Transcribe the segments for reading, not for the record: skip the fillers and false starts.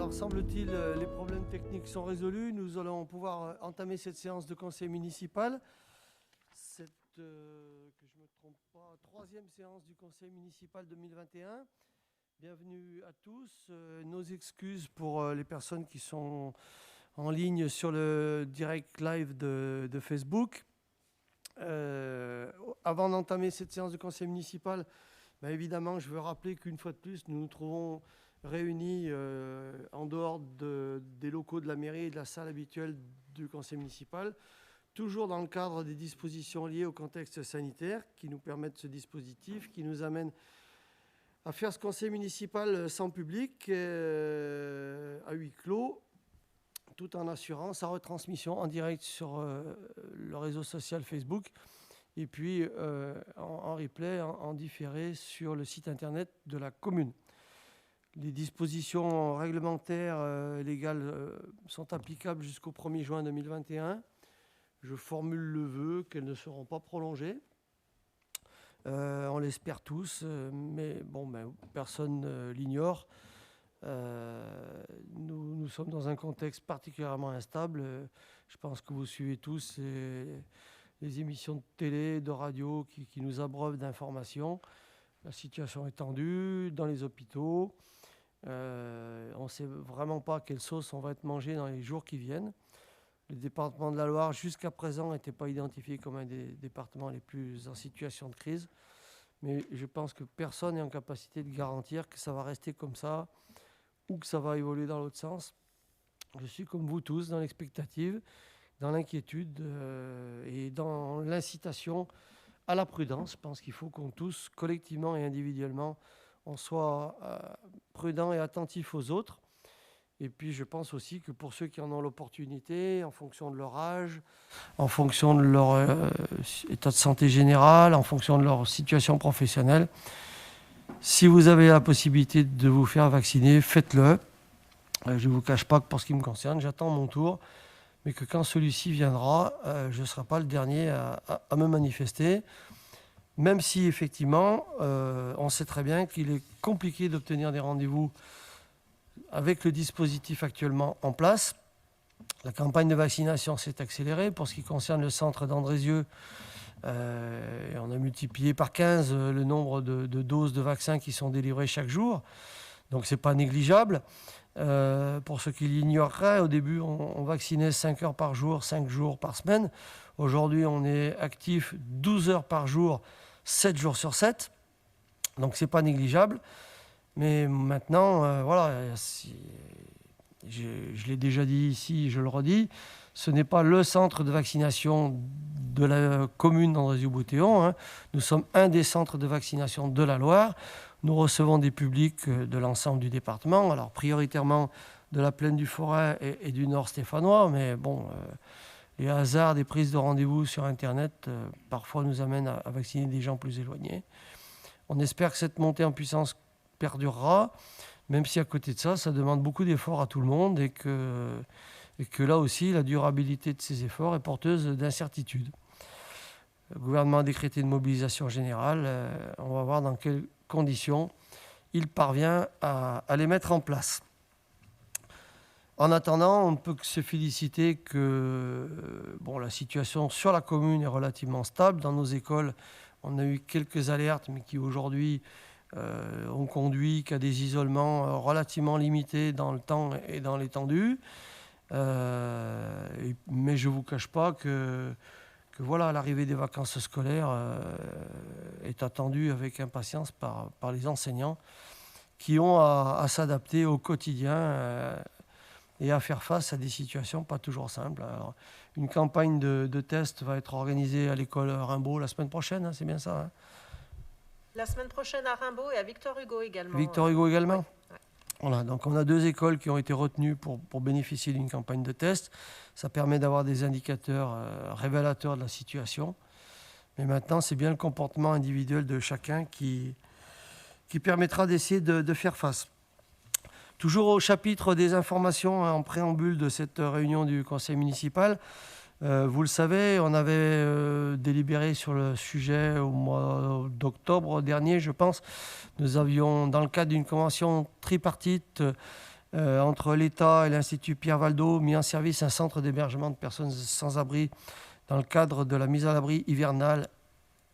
Alors, semble-t-il, les problèmes techniques sont résolus. Nous allons pouvoir entamer cette séance de conseil municipal. Cette, que je ne me trompe pas, troisième séance du conseil municipal 2021. Bienvenue à tous. Nos excuses pour les personnes qui sont en ligne sur le direct live de Facebook. Avant d'entamer cette séance de conseil municipal, évidemment, je veux rappeler qu'une fois de plus, nous nous trouvons réunis en dehors des locaux de la mairie et de la salle habituelle du conseil municipal, toujours dans le cadre des dispositions liées au contexte sanitaire qui nous permettent ce dispositif, qui nous amène à faire ce conseil municipal sans public, à huis clos, tout en assurant sa retransmission en direct sur le réseau social Facebook et puis en replay, en différé sur le site internet de la commune. Les dispositions réglementaires légales sont applicables jusqu'au 1er juin 2021. Je formule le vœu qu'elles ne seront pas prolongées. On l'espère tous, mais bon, personne ne l'ignore. Nous sommes dans un contexte particulièrement instable. Je pense que vous suivez tous les émissions de télé, de radio qui nous abreuvent d'informations. La situation est tendue dans les hôpitaux. On ne sait vraiment pas quelle sauce on va être mangé dans les jours qui viennent. Le département de la Loire, jusqu'à présent, n'était pas identifié comme un des départements les plus en situation de crise. Mais je pense que personne n'est en capacité de garantir que ça va rester comme ça ou que ça va évoluer dans l'autre sens. Je suis comme vous tous dans l'expectative, dans l'inquiétude et dans l'incitation à la prudence. Je pense qu'il faut qu'on tous, collectivement et individuellement, on soit prudent et attentif aux autres. Et puis je pense aussi que pour ceux qui en ont l'opportunité, en fonction de leur âge, en fonction de leur état de santé général, en fonction de leur situation professionnelle, si vous avez la possibilité de vous faire vacciner, faites-le. Je ne vous cache pas que pour ce qui me concerne, j'attends mon tour, mais que quand celui-ci viendra, je ne serai pas le dernier à me manifester. Même si effectivement, on sait très bien qu'il est compliqué d'obtenir des rendez-vous avec le dispositif actuellement en place. La campagne de vaccination s'est accélérée. Pour ce qui concerne le centre d'Andrézieux, on a multiplié par 15 le nombre de doses de vaccins qui sont délivrées chaque jour. Donc ce n'est pas négligeable. Pour ceux qui l'ignoreraient, au début, on vaccinait 5 heures par jour, 5 jours par semaine. Aujourd'hui, on est actif 12 heures par jour, 7 jours sur 7. Donc ce n'est pas négligeable. Mais maintenant, voilà, je l'ai déjà dit ici, je le redis, ce n'est pas le centre de vaccination de la commune d'Andrézieux-Bouthéon. Hein. Nous sommes un des centres de vaccination de la Loire. Nous recevons des publics de l'ensemble du département, alors prioritairement de la plaine du Forêt et du Nord stéphanois, mais bon, les hasards des prises de rendez-vous sur Internet parfois nous amènent à vacciner des gens plus éloignés. On espère que cette montée en puissance perdurera, même si à côté de ça, ça demande beaucoup d'efforts à tout le monde et que là aussi, la durabilité de ces efforts est porteuse d'incertitudes. Le gouvernement a décrété une mobilisation générale. On va voir dans quelles conditions il parvient à les mettre en place. En attendant, on ne peut que se féliciter que la situation sur la commune est relativement stable. Dans nos écoles, on a eu quelques alertes, mais qui aujourd'hui ont conduit qu'à des isolements relativement limités dans le temps et dans l'étendue. Mais je ne vous cache pas que voilà, l'arrivée des vacances scolaires est attendue avec impatience par les enseignants qui ont à s'adapter au quotidien et à faire face à des situations pas toujours simples. Alors, une campagne de tests va être organisée à l'école Rimbaud la semaine prochaine, hein, c'est bien ça, hein? La semaine prochaine à Rimbaud et à Victor Hugo également. Victor Hugo également. Ouais. Voilà, donc on a 2 écoles qui ont été retenues pour bénéficier d'une campagne de test. Ça permet d'avoir des indicateurs révélateurs de la situation. Mais maintenant, c'est bien le comportement individuel de chacun qui permettra d'essayer de faire face. Toujours au chapitre des informations en préambule de cette réunion du conseil municipal, vous le savez, on avait délibéré sur le sujet au mois d'octobre dernier, je pense. Nous avions, dans le cadre d'une convention tripartite, entre l'État et l'Institut Pierre Valdo, mis en service un centre d'hébergement de personnes sans abri dans le cadre de la mise à l'abri hivernale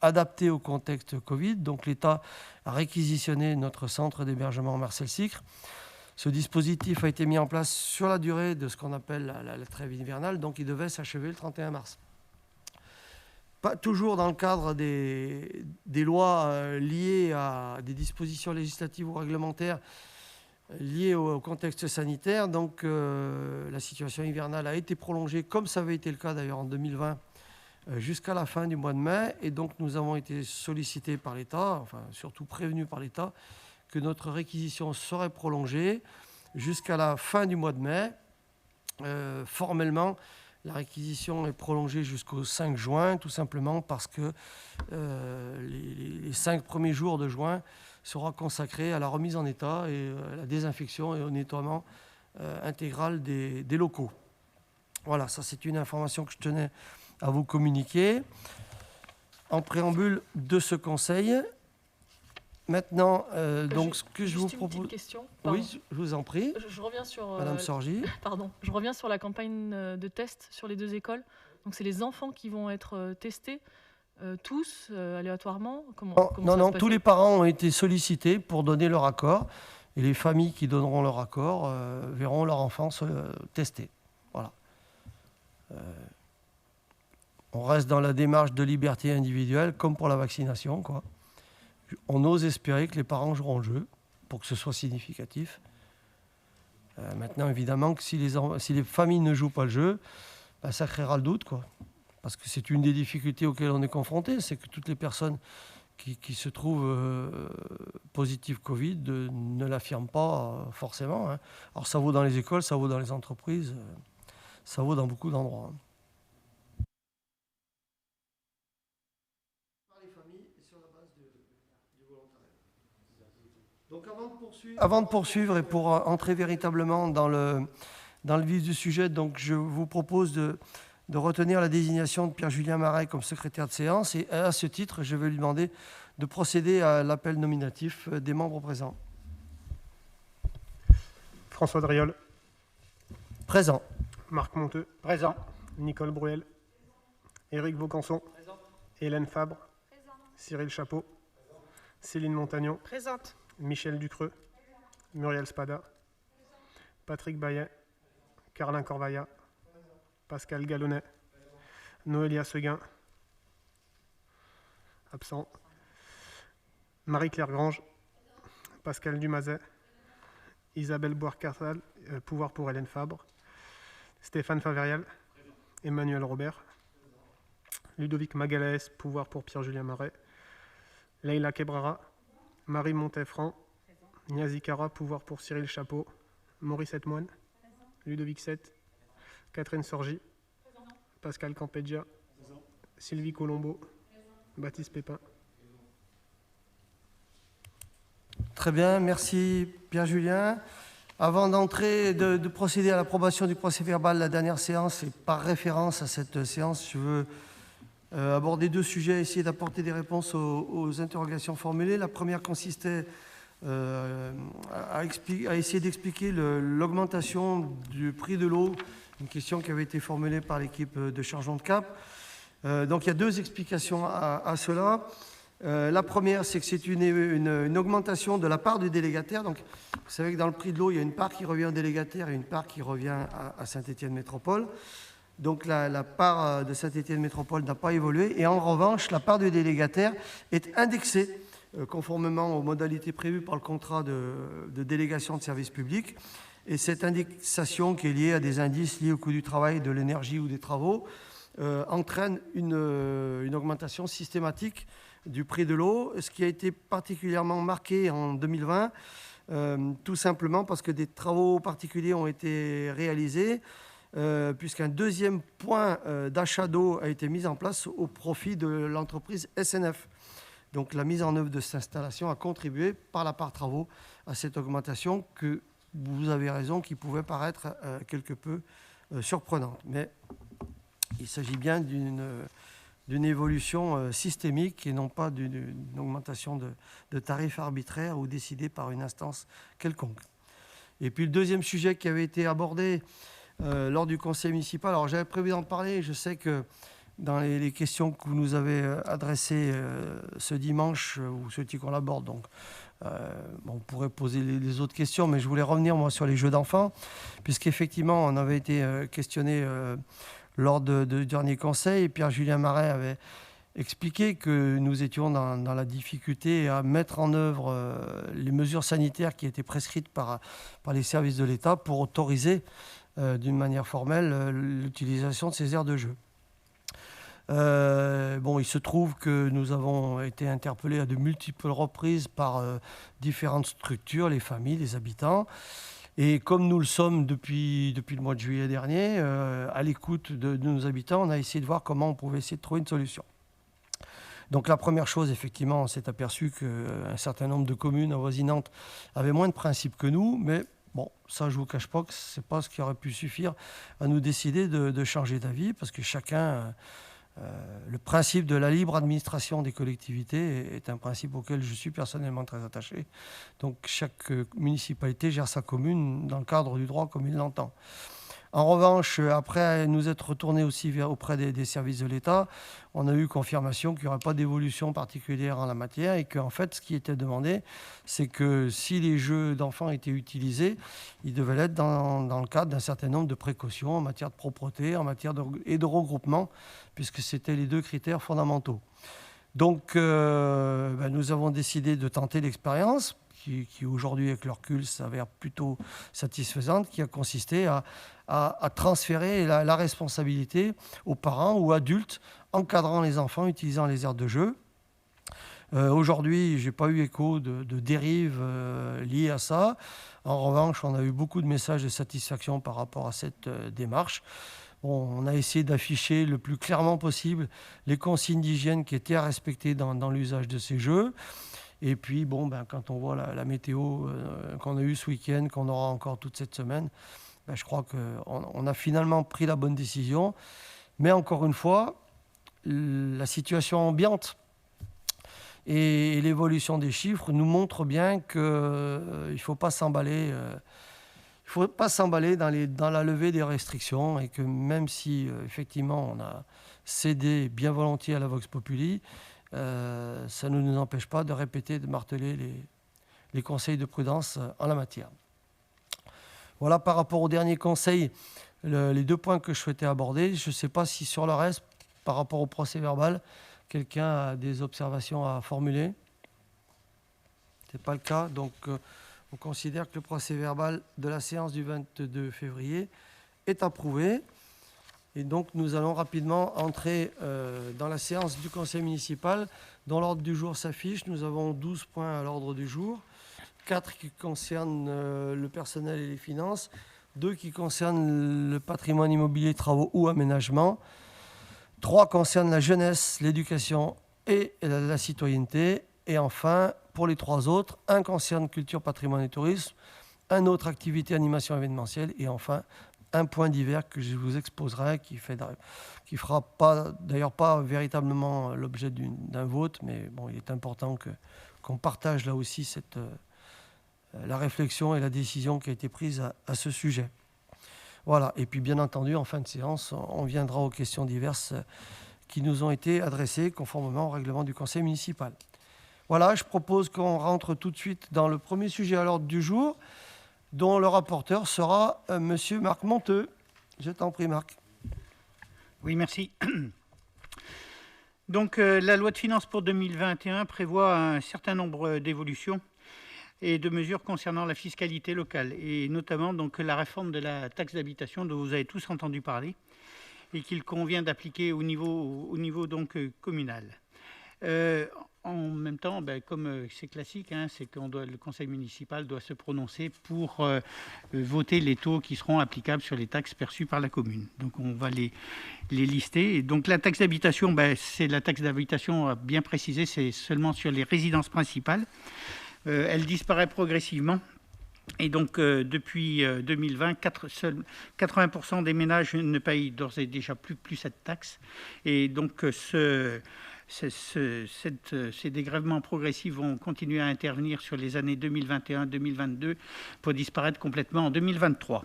adapté au contexte Covid. Donc l'État a réquisitionné notre centre d'hébergement Marcel Sicre. Ce dispositif a été mis en place sur la durée de ce qu'on appelle la trêve hivernale, donc il devait s'achever le 31 mars. Pas toujours dans le cadre des lois liées à des dispositions législatives ou réglementaires liées au contexte sanitaire. Donc la situation hivernale a été prolongée, comme ça avait été le cas d'ailleurs en 2020, jusqu'à la fin du mois de mai. Et donc nous avons été sollicités par l'État, enfin surtout prévenus par l'État, que notre réquisition serait prolongée jusqu'à la fin du mois de mai. Formellement, la réquisition est prolongée jusqu'au 5 juin, tout simplement parce que les 5 premiers jours de juin sera consacré à la remise en état et à la désinfection et au nettoiement intégral des locaux. Voilà, ça c'est une information que je tenais à vous communiquer. En préambule de ce conseil, maintenant, donc ce que je vous propose... Une petite question. Oui, je vous en prie. Je reviens sur... Madame Sorgi. Pardon, je reviens sur la campagne de test sur les 2 écoles. Donc c'est les enfants qui vont être testés, tous, aléatoirement. Non, tous les parents ont été sollicités pour donner leur accord. Et les familles qui donneront leur accord verront leur enfant se tester. Voilà. On reste dans la démarche de liberté individuelle, comme pour la vaccination, quoi. On ose espérer que les parents joueront le jeu pour que ce soit significatif. Maintenant, évidemment, que si les familles ne jouent pas le jeu, ben, ça créera le doute, quoi. Parce que c'est une des difficultés auxquelles on est confronté, c'est que toutes les personnes qui se trouvent positives Covid ne l'affirment pas forcément. Hein. Alors ça vaut dans les écoles, ça vaut dans les entreprises, ça vaut dans beaucoup d'endroits. Hein. Donc avant de poursuivre et pour entrer véritablement dans le vif du sujet, donc je vous propose de retenir la désignation de Pierre-Julien Maret comme secrétaire de séance et à ce titre, je vais lui demander de procéder à l'appel nominatif des membres présents. François Driol. Présent. Marc Monteux. Présent. Nicole Bruel. Éric Vaucanson. Présent. Hélène Fabre. Présent. Cyril Chapeau. Présent. Céline Montagnon. Présente. Michel Ducreux. Muriel Spada. Patrick Baillet. Carlin Corvaya. Pascal Gallonnet. Noélia Seguin. Absent. Marie-Claire Grange. Pascal Dumazet. Isabelle Boire-Cartal, pouvoir pour Hélène Fabre. Stéphane Faverial. Emmanuel Robert. Ludovic Magalaès, pouvoir pour Pierre-Julien Maret. Leïla Kebrara. Marie Montefranc. Niazi Kara, pouvoir pour Cyril Chapeau. Maurice Etmoine. Ludovic Sett. Catherine Sorgi. Pascal Campeggia. Sylvie Colombo. Baptiste Pépin. Très bien, merci Pierre-Julien. Avant d'entrer, de procéder à l'approbation du procès-verbal de la dernière séance et par référence à cette séance, je veux aborder 2 sujets, essayer d'apporter des réponses aux interrogations formulées. La première consistait à essayer d'expliquer l'augmentation du prix de l'eau, une question qui avait été formulée par l'équipe de Changeons de Cap. Donc il y a 2 explications à cela. La première, c'est que c'est une augmentation de la part du délégataire. Donc, vous savez que dans le prix de l'eau, il y a une part qui revient au délégataire et une part qui revient à Saint-Étienne Métropole. Donc, la part de Saint-Étienne Métropole n'a pas évolué. Et en revanche, la part du délégataire est indexée conformément aux modalités prévues par le contrat de délégation de service public. Et cette indexation qui est liée à des indices liés au coût du travail, de l'énergie ou des travaux entraîne une augmentation systématique du prix de l'eau, ce qui a été particulièrement marqué en 2020, tout simplement parce que des travaux particuliers ont été réalisés, puisqu'un deuxième point d'achat d'eau a été mis en place au profit de l'entreprise SNF. Donc la mise en œuvre de cette installation a contribué par la part travaux à cette augmentation que vous avez raison, qui pouvait paraître quelque peu surprenante. Mais il s'agit bien d'une évolution systémique et non pas d'une augmentation de tarifs arbitraires ou décidée par une instance quelconque. Et puis le deuxième sujet qui avait été abordé lors du conseil municipal, alors j'avais prévu d'en parler, je sais que dans les questions que vous nous avez adressées ce dimanche, ou souhaitiez qu'on l'aborde, donc on pourrait poser les autres questions, mais je voulais revenir moi sur les jeux d'enfants, puisqu'effectivement on avait été questionné lors du dernier conseil, et Pierre-Julien Marais avait expliqué que nous étions dans la difficulté à mettre en œuvre les mesures sanitaires qui étaient prescrites par les services de l'État pour autoriser d'une manière formelle l'utilisation de ces aires de jeu. Il se trouve que nous avons été interpellés à de multiples reprises par différentes structures, les familles, les habitants. Et comme nous le sommes depuis le mois de juillet dernier, à l'écoute de nos habitants, on a essayé de voir comment on pouvait essayer de trouver une solution. Donc la première chose, effectivement, on s'est aperçu qu'un certain nombre de communes avoisinantes avaient moins de principes que nous, mais bon, ça je ne vous cache pas que ce n'est pas ce qui aurait pu suffire à nous décider de changer d'avis, parce que chacun... le principe de la libre administration des collectivités est un principe auquel je suis personnellement très attaché. Donc chaque municipalité gère sa commune dans le cadre du droit comme il l'entend. En revanche, après nous être retournés aussi auprès des services de l'État, on a eu confirmation qu'il n'y aurait pas d'évolution particulière en la matière et qu'en fait, ce qui était demandé, c'est que si les jeux d'enfants étaient utilisés, ils devaient l'être dans le cadre d'un certain nombre de précautions en matière de propreté, en matière de regroupement, puisque c'était les deux critères fondamentaux. Donc, nous avons décidé de tenter l'expérience, qui aujourd'hui, avec le recul, s'avère plutôt satisfaisante, qui a consisté à transférer la responsabilité aux parents ou adultes encadrant les enfants utilisant les aires de jeu. Aujourd'hui, je n'ai pas eu écho de dérives liées à ça. En revanche, on a eu beaucoup de messages de satisfaction par rapport à cette démarche. On a essayé d'afficher le plus clairement possible les consignes d'hygiène qui étaient à respecter dans l'usage de ces jeux. Et puis, quand on voit la météo qu'on a eue ce week-end, qu'on aura encore toute cette semaine, je crois qu'on a finalement pris la bonne décision. Mais encore une fois, la situation ambiante et l'évolution des chiffres nous montrent bien qu'il ne faut pas s'emballer. Il ne faut pas s'emballer dans la levée des restrictions et que même si, effectivement, on a cédé bien volontiers à la Vox Populi, ça ne nous empêche pas de répéter, de marteler les conseils de prudence en la matière. Voilà par rapport au dernier conseil, les deux points que je souhaitais aborder. Je ne sais pas si sur le reste, par rapport au procès-verbal, quelqu'un a des observations à formuler. Ce n'est pas le cas, donc on considère que le procès-verbal de la séance du 22 février est approuvé. Et donc, nous allons rapidement entrer dans la séance du conseil municipal. Dont l'ordre du jour s'affiche. Nous avons 12 points à l'ordre du jour. 4 qui concernent le personnel et les finances. 2 qui concernent le patrimoine immobilier, travaux ou aménagement. 3 concernent la jeunesse, l'éducation et la citoyenneté. Et enfin, pour les 3 autres, 1 concerne culture, patrimoine et tourisme. 1 autre activité, animation événementielle. Et enfin, 1 point divers que je vous exposerai, qui fera d'ailleurs pas véritablement l'objet d'un vote, mais bon, il est important qu'on partage là aussi la réflexion et la décision qui a été prise à ce sujet. Voilà, et puis bien entendu, en fin de séance, on viendra aux questions diverses qui nous ont été adressées conformément au règlement du conseil municipal. Voilà, je propose qu'on rentre tout de suite dans le premier sujet à l'ordre du jour, dont le rapporteur sera Monsieur Marc Monteux. Je t'en prie, Marc. Oui, merci. Donc, la loi de finances pour 2021 prévoit un certain nombre d'évolutions et de mesures concernant la fiscalité locale, et notamment donc, la réforme de la taxe d'habitation dont vous avez tous entendu parler et qu'il convient d'appliquer au niveau donc, communal. En même temps, comme c'est classique, c'est que le conseil municipal doit se prononcer pour voter les taux qui seront applicables sur les taxes perçues par la commune. Donc on va les lister. Et donc la taxe d'habitation, c'est la taxe d'habitation, bien précisé, c'est seulement sur les résidences principales. Elle disparaît progressivement Et donc, depuis 2020, 80% des ménages ne payent d'ores et déjà plus cette taxe. Et donc, ces dégrèvements progressifs vont continuer à intervenir sur les années 2021-2022 pour disparaître complètement en 2023.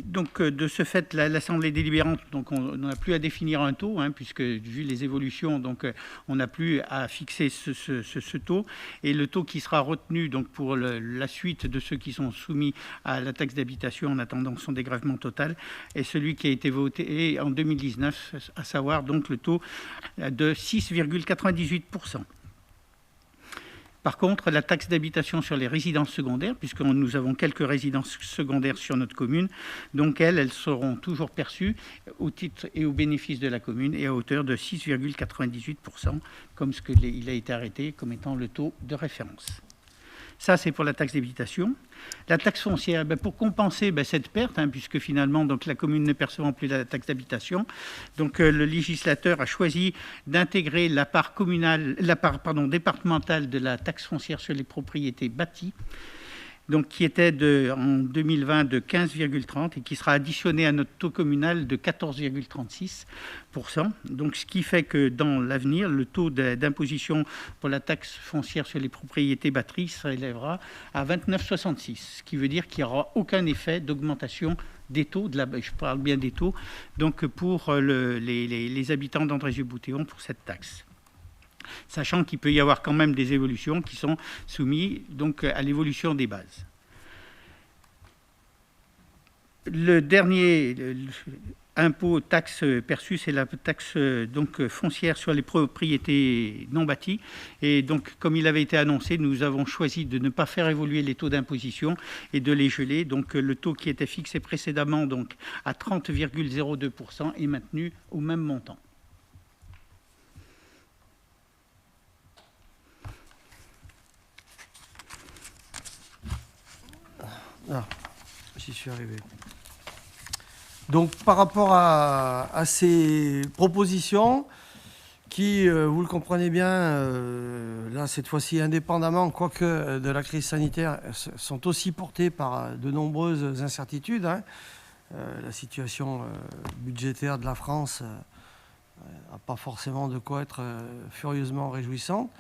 Donc, de ce fait, l'Assemblée délibérante, donc on n'a plus à définir un taux, puisque vu les évolutions, donc on n'a plus à fixer ce taux. Et le taux qui sera retenu donc, pour la suite de ceux qui sont soumis à la taxe d'habitation en attendant son dégrèvement total est celui qui a été voté en 2019, à savoir donc le taux de 6,98%. Par contre, la taxe d'habitation sur les résidences secondaires, puisque nous avons quelques résidences secondaires sur notre commune, donc elles seront toujours perçues au titre et au bénéfice de la commune et à hauteur de 6,98%, comme il a été arrêté comme étant le taux de référence. Ça, c'est pour la taxe d'habitation. La taxe foncière, pour compenser cette perte, puisque finalement donc, la commune ne percevant plus la taxe d'habitation, donc le législateur a choisi d'intégrer la part départementale de la taxe foncière sur les propriétés bâties, donc, qui était en 2020 de 15,30 et qui sera additionné à notre taux communal de 14,36%. Donc, ce qui fait que dans l'avenir, le taux d'imposition pour la taxe foncière sur les propriétés bâties s'élèvera à 29,66, ce qui veut dire qu'il n'y aura aucun effet d'augmentation des taux, je parle bien des taux, donc pour les habitants d'Andrézieux-Bouthéon pour cette taxe. Sachant qu'il peut y avoir quand même des évolutions qui sont soumises donc, à l'évolution des bases. Le dernier impôt, taxe perçue, c'est la taxe donc, foncière sur les propriétés non bâties. Et donc, comme il avait été annoncé, nous avons choisi de ne pas faire évoluer les taux d'imposition et de les geler. Donc, le taux qui était fixé précédemment donc, à 30,02% est maintenu au même montant. Ah, j'y suis arrivé. Donc, par rapport à ces propositions, qui, vous le comprenez bien, là, cette fois-ci, indépendamment, quoique de la crise sanitaire, sont aussi portées par de nombreuses incertitudes. La situation budgétaire de la France n'a pas forcément de quoi être furieusement réjouissante.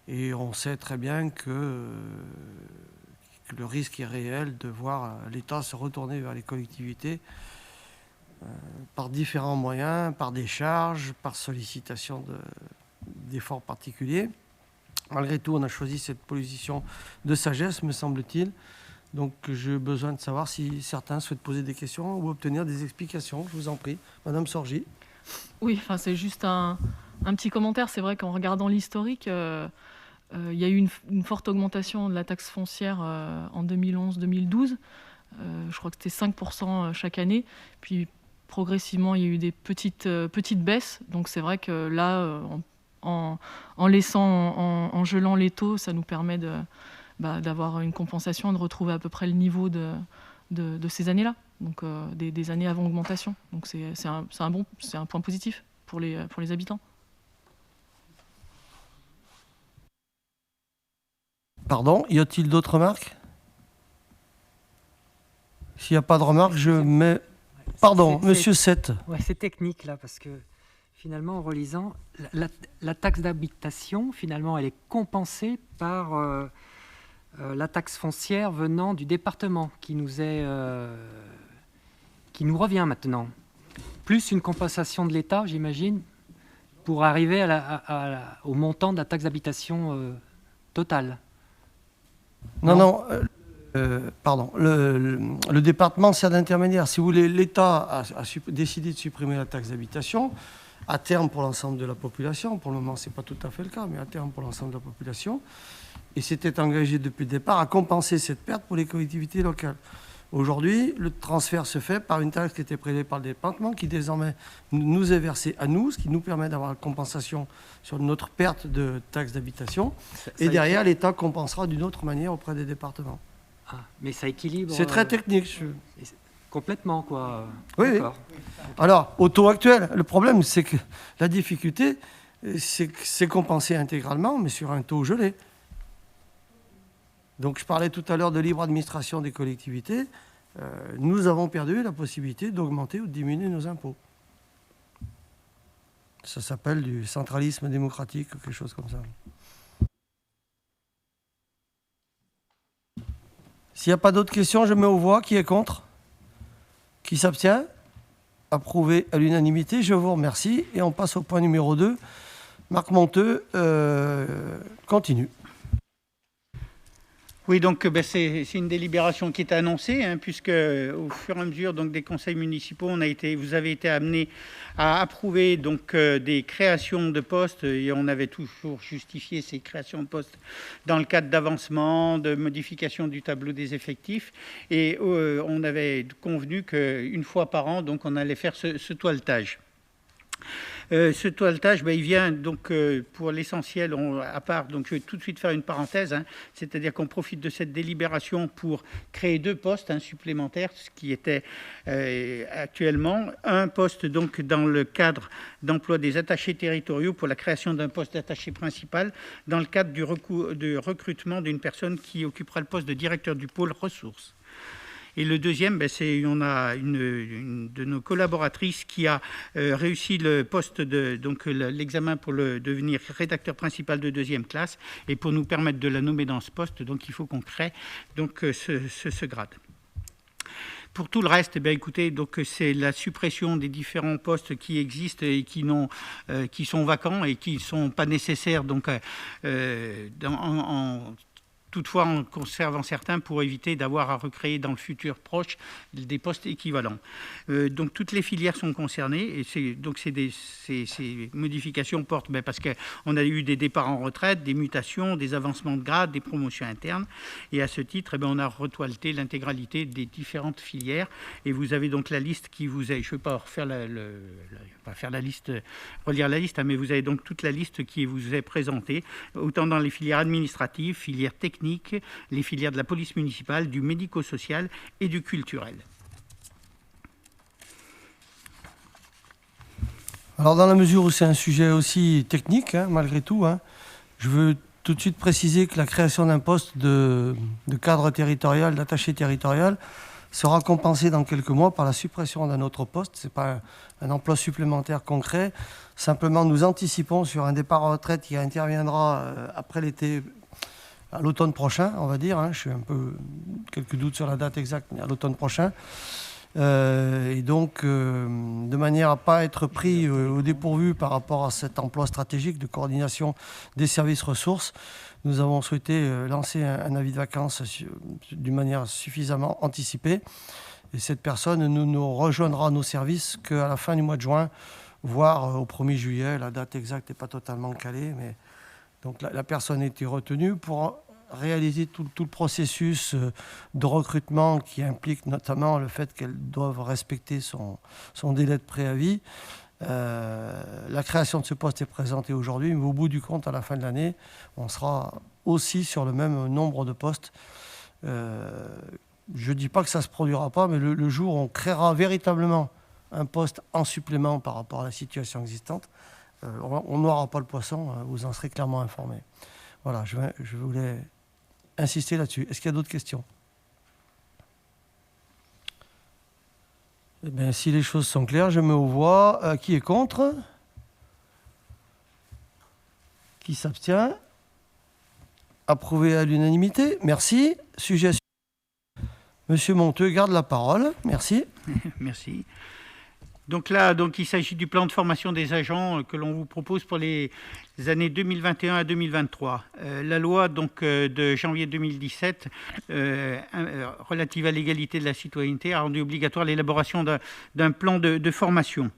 Et on sait très bien que le risque est réel de voir l'État se retourner vers les collectivités par différents moyens, par des charges, par sollicitation d'efforts particuliers. Malgré tout, on a choisi cette position de sagesse, me semble-t-il. Donc, j'ai besoin de savoir si certains souhaitent poser des questions ou obtenir des explications. Je vous en prie. Madame Sorgi. Oui, c'est juste un petit commentaire. C'est vrai qu'en regardant l'historique, il y a eu une forte augmentation de la taxe foncière en 2011-2012. Je crois que c'était 5% chaque année. Puis progressivement, il y a eu des petites baisses. Donc c'est vrai que là, en gelant les taux, ça nous permet d'avoir une compensation, de retrouver à peu près le niveau de ces années-là. Donc des années avant augmentation. Donc c'est un point positif pour les habitants. Pardon, y a-t-il d'autres remarques? S'il n'y a pas de remarques, je mets... Pardon, monsieur Sett. Ouais, c'est technique là, parce que finalement, en relisant, la taxe d'habitation, finalement, elle est compensée par la taxe foncière venant du département, qui nous revient maintenant. Plus une compensation de l'État, j'imagine, pour arriver au montant de la taxe d'habitation totale. Non, pardon. Le département sert d'intermédiaire. Si vous voulez, l'État a décidé de supprimer la taxe d'habitation, à terme pour l'ensemble de la population. Pour le moment, ce n'est pas tout à fait le cas, mais à terme pour l'ensemble de la population. Et s'était engagé depuis le départ à compenser cette perte pour les collectivités locales. Aujourd'hui, le transfert se fait par une taxe qui était prélevée par le département, qui désormais nous est versée à nous, ce qui nous permet d'avoir une compensation sur notre perte de taxe d'habitation. Et derrière, l'État compensera d'une autre manière auprès des départements. Ah, mais ça équilibre... C'est très technique. Complètement, quoi. Oui. Alors, au taux actuel, le problème, c'est que la difficulté, c'est compensé intégralement, mais sur un taux gelé. Donc je parlais tout à l'heure de libre administration des collectivités. Nous avons perdu la possibilité d'augmenter ou de diminuer nos impôts. Ça s'appelle du centralisme démocratique ou quelque chose comme ça. S'il n'y a pas d'autres questions, je mets aux voix. Qui est contre? Qui s'abstient? Approuvé à l'unanimité. Je vous remercie. Et on passe au point numéro 2. Marc Monteux continue. Oui, donc c'est une délibération qui est annoncée, hein, puisque au fur et à mesure donc, des conseils municipaux, vous avez été amenés à approuver donc, des créations de postes, et on avait toujours justifié ces créations de postes dans le cadre d'avancement, de modification du tableau des effectifs, et on avait convenu qu'une fois par an, donc, on allait faire ce toilettage. Ce toilettage, il vient donc pour l'essentiel, à part, donc je vais tout de suite faire une parenthèse, hein, c'est-à-dire qu'on profite de cette délibération pour créer 2 postes supplémentaires, ce qui était actuellement un poste donc dans le cadre d'emploi des attachés territoriaux pour la création d'un poste d'attaché principal dans le cadre du recrutement d'une personne qui occupera le poste de directeur du pôle ressources. Et le deuxième, on a une de nos collaboratrices qui a réussi le poste l'examen pour devenir rédacteur principal de 2e classe. Et pour nous permettre de la nommer dans ce poste, donc il faut qu'on crée donc, ce grade. Pour tout le reste, écoutez, donc c'est la suppression des différents postes qui existent et qui sont vacants et qui ne sont pas nécessaires donc, toutefois en conservant certains pour éviter d'avoir à recréer dans le futur proche des postes équivalents. Donc toutes les filières sont concernées et ces modifications portent parce qu'on a eu des départs en retraite, des mutations, des avancements de grade, des promotions internes et à ce titre on a retoileté l'intégralité des différentes filières et vous avez donc la liste qui vous est, je ne vais pas refaire relire la liste, mais vous avez donc toute la liste qui vous est présentée, autant dans les filières administratives, filières techniques, les filières de la police municipale, du médico-social et du culturel. Alors dans la mesure où c'est un sujet aussi technique, malgré tout, je veux tout de suite préciser que la création d'un poste de cadre territorial, d'attaché territorial, sera compensée dans quelques mois par la suppression d'un autre poste. Ce n'est pas un emploi supplémentaire concret. Simplement, nous anticipons sur un départ en retraite qui interviendra après l'été, à l'automne prochain, on va dire. Je suis un peu quelques doutes sur la date exacte, mais à l'automne prochain. Et donc, de manière à ne pas être pris au dépourvu par rapport à cet emploi stratégique de coordination des services ressources, nous avons souhaité lancer un avis de vacances d'une manière suffisamment anticipée. Et cette personne nous rejoindra nos services qu'à la fin du mois de juin, voire au 1er juillet. La date exacte n'est pas totalement calée, mais donc la personne a été retenue pour réaliser tout le processus de recrutement qui implique notamment le fait qu'elle doive respecter son délai de préavis. La création de ce poste est présentée aujourd'hui, mais au bout du compte, à la fin de l'année, on sera aussi sur le même nombre de postes. Je ne dis pas que ça ne se produira pas, mais le jour où on créera véritablement un poste en supplément par rapport à la situation existante, on n'aura pas le poisson, vous en serez clairement informés. Voilà, je voulais insister là-dessus. Est-ce qu'il y a d'autres questions? Eh bien, si les choses sont claires, je mets aux voix. Qui est contre? Qui s'abstient? Approuvé à l'unanimité. Merci. Sujet suivant. Monsieur Monteux garde la parole. Merci. Merci. Donc là, il s'agit du plan de formation des agents que l'on vous propose pour les années 2021 à 2023. La loi de janvier 2017 relative à l'égalité de la citoyenneté a rendu obligatoire l'élaboration d'un plan de formation.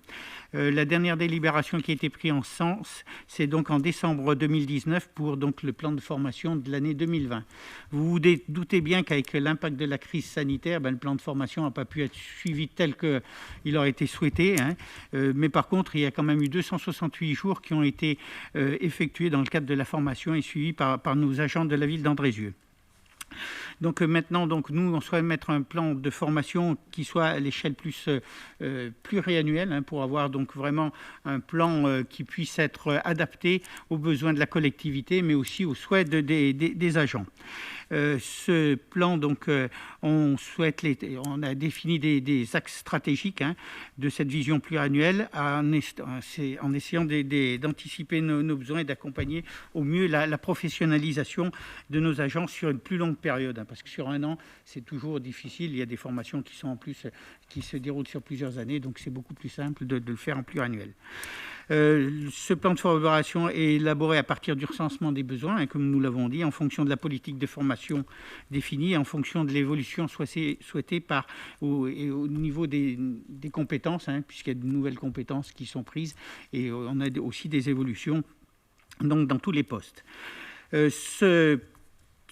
La dernière délibération qui a été prise en sens, c'est donc en décembre 2019 pour donc, le plan de formation de l'année 2020. Vous vous doutez bien qu'avec l'impact de la crise sanitaire, le plan de formation n'a pas pu être suivi tel qu'il aurait été souhaité. Mais par contre, il y a quand même eu 268 jours qui ont été effectués dans le cadre de la formation et suivis par nos agents de la ville d'Andrézieux. Donc maintenant, nous, on souhaite mettre un plan de formation qui soit à l'échelle pluriannuelle pour avoir donc vraiment un plan qui puisse être adapté aux besoins de la collectivité, mais aussi aux souhaits des agents. Ce plan, donc, on a défini des axes stratégiques de cette vision pluriannuelle en essayant d'anticiper nos besoins et d'accompagner au mieux la professionnalisation de nos agents sur une plus longue période. Parce que sur un an, c'est toujours difficile. Il y a des formations qui sont en plus qui se déroulent sur plusieurs années, donc c'est beaucoup plus simple de le faire en pluriannuel. Ce plan de formation est élaboré à partir du recensement des besoins, comme nous l'avons dit, en fonction de la politique de formation définie, en fonction de l'évolution souhaitée au niveau des compétences, puisqu'il y a de nouvelles compétences qui sont prises, et on a aussi des évolutions donc, dans tous les postes. Ce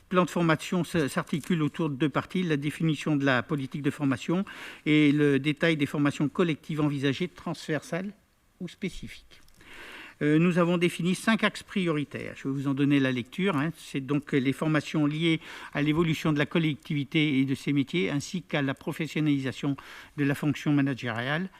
plan de formation s'articule autour de deux parties, la définition de la politique de formation et le détail des formations collectives envisagées, transversales ou spécifiques. Nous avons défini 5 axes prioritaires. Je vais vous en donner la lecture. C'est donc les formations liées à l'évolution de la collectivité et de ses métiers, ainsi qu'à la professionnalisation de la fonction managériale.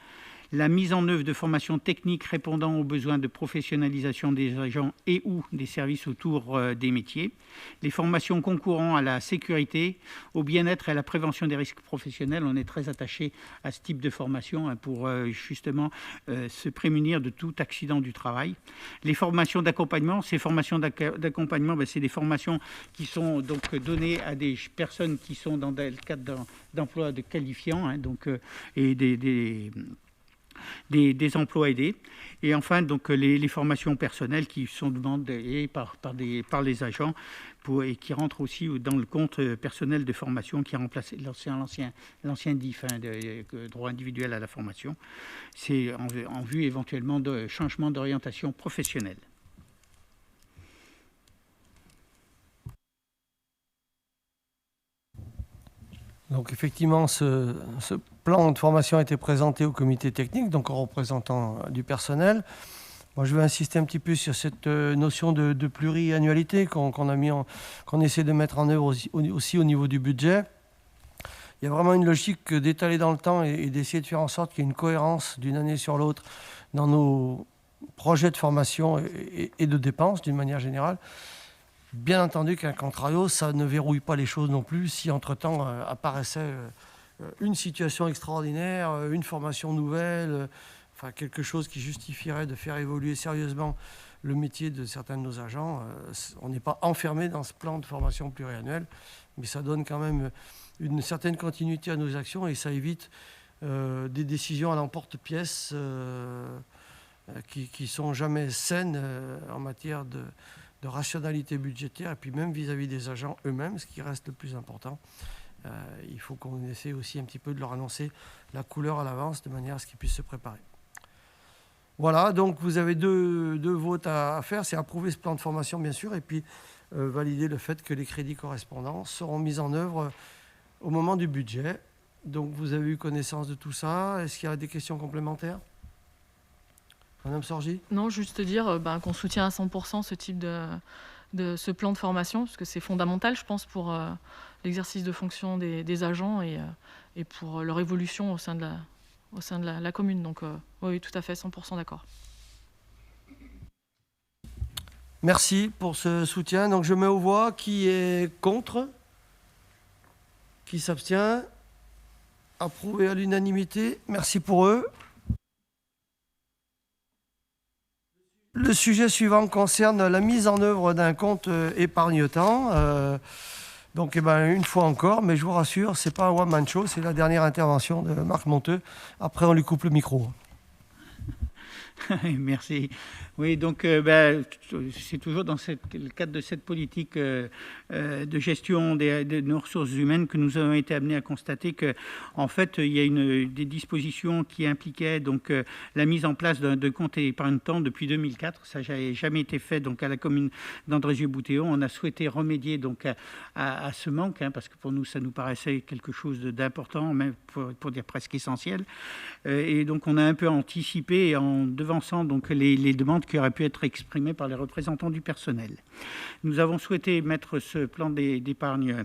La mise en œuvre de formations techniques répondant aux besoins de professionnalisation des agents et ou des services autour des métiers. Les formations concourant à la sécurité, au bien-être et à la prévention des risques professionnels. On est très attaché à ce type de formation pour justement se prémunir de tout accident du travail. Les formations d'accompagnement, ces formations d'accompagnement, c'est des formations qui sont donc données à des personnes qui sont dans le cadre d'emploi de qualifiants et des emplois aidés. Et enfin, donc, les formations personnelles qui sont demandées par les agents et qui rentrent aussi dans le compte personnel de formation qui a remplacé l'ancien DIF, droit individuel à la formation. C'est en vue éventuellement de changement d'orientation professionnelle. Donc effectivement, ce plan de formation a été présenté au comité technique, donc aux représentants du personnel. Moi, je vais insister un petit peu sur cette notion de pluriannualité qu'on essaie de mettre en œuvre aussi au niveau du budget. Il y a vraiment une logique d'étaler dans le temps et d'essayer de faire en sorte qu'il y ait une cohérence d'une année sur l'autre dans nos projets de formation et de dépenses d'une manière générale. Bien entendu qu'un contrario, ça ne verrouille pas les choses non plus si entre-temps apparaissait une situation extraordinaire, une formation nouvelle, enfin quelque chose qui justifierait de faire évoluer sérieusement le métier de certains de nos agents. On n'est pas enfermé dans ce plan de formation pluriannuel, mais ça donne quand même une certaine continuité à nos actions et ça évite des décisions à l'emporte-pièce qui sont jamais saines en matière de rationalité budgétaire et puis même vis-à-vis des agents eux-mêmes, ce qui reste le plus important. Il faut qu'on essaie aussi un petit peu de leur annoncer la couleur à l'avance de manière à ce qu'ils puissent se préparer. Voilà, donc vous avez deux votes à faire, c'est approuver ce plan de formation bien sûr et puis valider le fait que les crédits correspondants seront mis en œuvre au moment du budget. Donc vous avez eu connaissance de tout ça. Est-ce qu'il y a des questions complémentaires ? Madame Sorgi ? Non, juste dire qu'on soutient à 100% ce type de ce plan de formation, parce que c'est fondamental, je pense, pour l'exercice de fonction des agents et pour leur évolution au sein de la commune. Donc oui, tout à fait, 100% d'accord. Merci pour ce soutien. Donc je mets aux voix qui est contre, qui s'abstient. Approuvé à l'unanimité. Merci pour eux. Le sujet suivant concerne la mise en œuvre d'un compte épargne-temps. Donc, une fois encore, mais je vous rassure, ce n'est pas un one-man show, c'est la dernière intervention de Marc Monteux. Après, on lui coupe le micro. Merci. Oui, donc c'est toujours dans le cadre de cette politique de gestion de nos ressources humaines que nous avons été amenés à constater que, en fait, il y a des dispositions qui impliquaient donc la mise en place de compte épargne-temps depuis 2004. Ça n'avait jamais été fait donc à la commune d'Andrézieux-Boutéon. On a souhaité remédier donc à ce manque, parce que pour nous ça nous paraissait quelque chose d'important, même pour dire presque essentiel. Et donc on a un peu anticipé en devançant donc les demandes qui auraient pu être exprimées par les représentants du personnel. Nous avons souhaité mettre ce plan d'épargne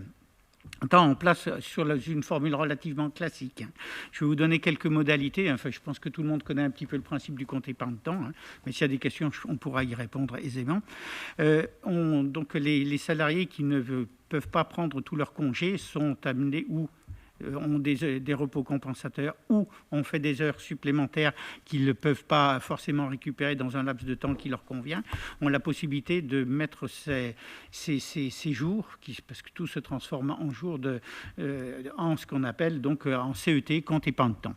en place sur une formule relativement classique. Je vais vous donner quelques modalités. Enfin, je pense que tout le monde connaît un petit peu le principe du compte épargne-temps, mais s'il y a des questions, on pourra y répondre aisément. Donc, les salariés qui ne peuvent pas prendre tous leurs congés sont amenés ou ont des repos compensateurs ou ont fait des heures supplémentaires qu'ils ne peuvent pas forcément récupérer dans un laps de temps qui leur convient, ont la possibilité de mettre ces jours, parce que tout se transforme en jours, en ce qu'on appelle donc en CET, compte épargne-temps.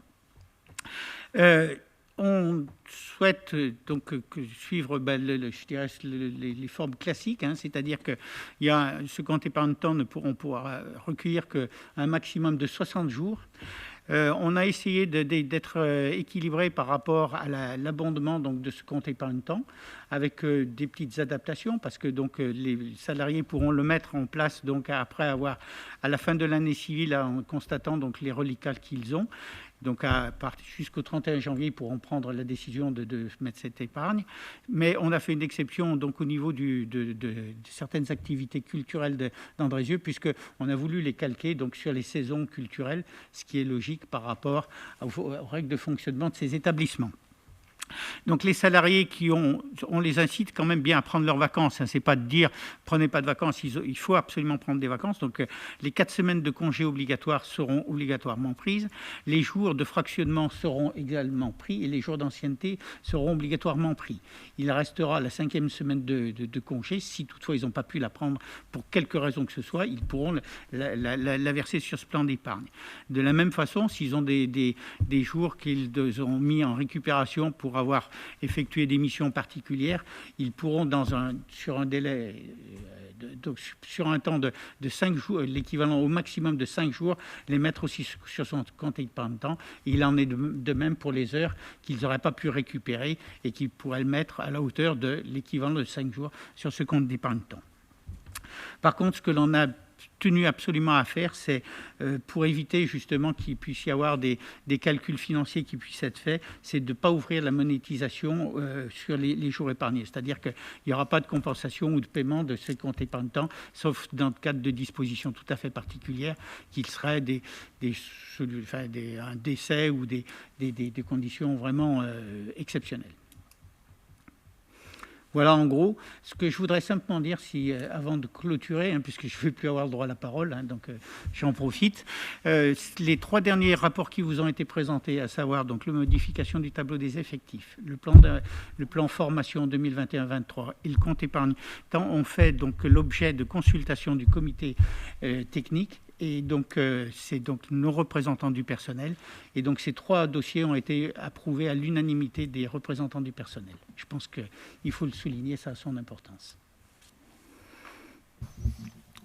On souhaite donc suivre je dirais, les formes classiques, c'est-à-dire que ce compte épargne-temps ne pourront pouvoir recueillir qu'un maximum de 60 jours. On a essayé d'être équilibré par rapport à l'abondement de ce compte épargne-temps, avec des petites adaptations, parce que donc, les salariés pourront le mettre en place donc, après avoir, à la fin de l'année civile, en constatant donc, les reliquats qu'ils ont. Donc, jusqu'au 31 janvier, ils pourront prendre la décision de mettre cette épargne. Mais on a fait une exception donc, au niveau de certaines activités culturelles d'Andrézieux, puisqu'on a voulu les calquer donc, sur les saisons culturelles, ce qui est logique par rapport aux règles de fonctionnement de ces établissements. Donc les salariés on les incite quand même bien à prendre leurs vacances. C'est pas de dire prenez pas de vacances, il faut absolument prendre des vacances. Donc les 4 semaines de congés obligatoires seront obligatoirement prises. Les jours de fractionnement seront également pris et les jours d'ancienneté seront obligatoirement pris. Il restera la 5e semaine de congé. Si toutefois ils n'ont pas pu la prendre pour quelque raison que ce soit, ils pourront la verser sur ce plan d'épargne. De la même façon, s'ils ont des jours qu'ils ont mis en récupération pour avoir effectué des missions particulières, ils pourront sur un délai, sur un temps de 5 jours, l'équivalent au maximum de 5 jours, les mettre aussi sur son compte épargne-temps. Il en est de même pour les heures qu'ils n'auraient pas pu récupérer et qu'ils pourraient le mettre à la hauteur de l'équivalent de 5 jours sur ce compte d'épargne-temps. Par contre, ce que l'on a tenu absolument à faire, c'est pour éviter justement qu'il puisse y avoir des calculs financiers qui puissent être faits, c'est de ne pas ouvrir la monétisation sur les jours épargnés. C'est-à-dire qu'il n'y aura pas de compensation ou de paiement de ces comptes épargne-temps, sauf dans le cadre de dispositions tout à fait particulières, qu'il serait un décès ou des conditions vraiment exceptionnelles. Voilà en gros ce que je voudrais simplement dire avant de clôturer, puisque je ne vais plus avoir le droit à la parole, donc j'en profite. Les 3 derniers rapports qui vous ont été présentés, à savoir donc la modification du tableau des effectifs, le plan formation 2021-23 et le compte épargne-temps ont fait donc l'objet de consultations du comité technique. Et donc, c'est donc nos représentants du personnel. Et donc, ces 3 dossiers ont été approuvés à l'unanimité des représentants du personnel. Je pense qu'il faut le souligner, ça a son importance.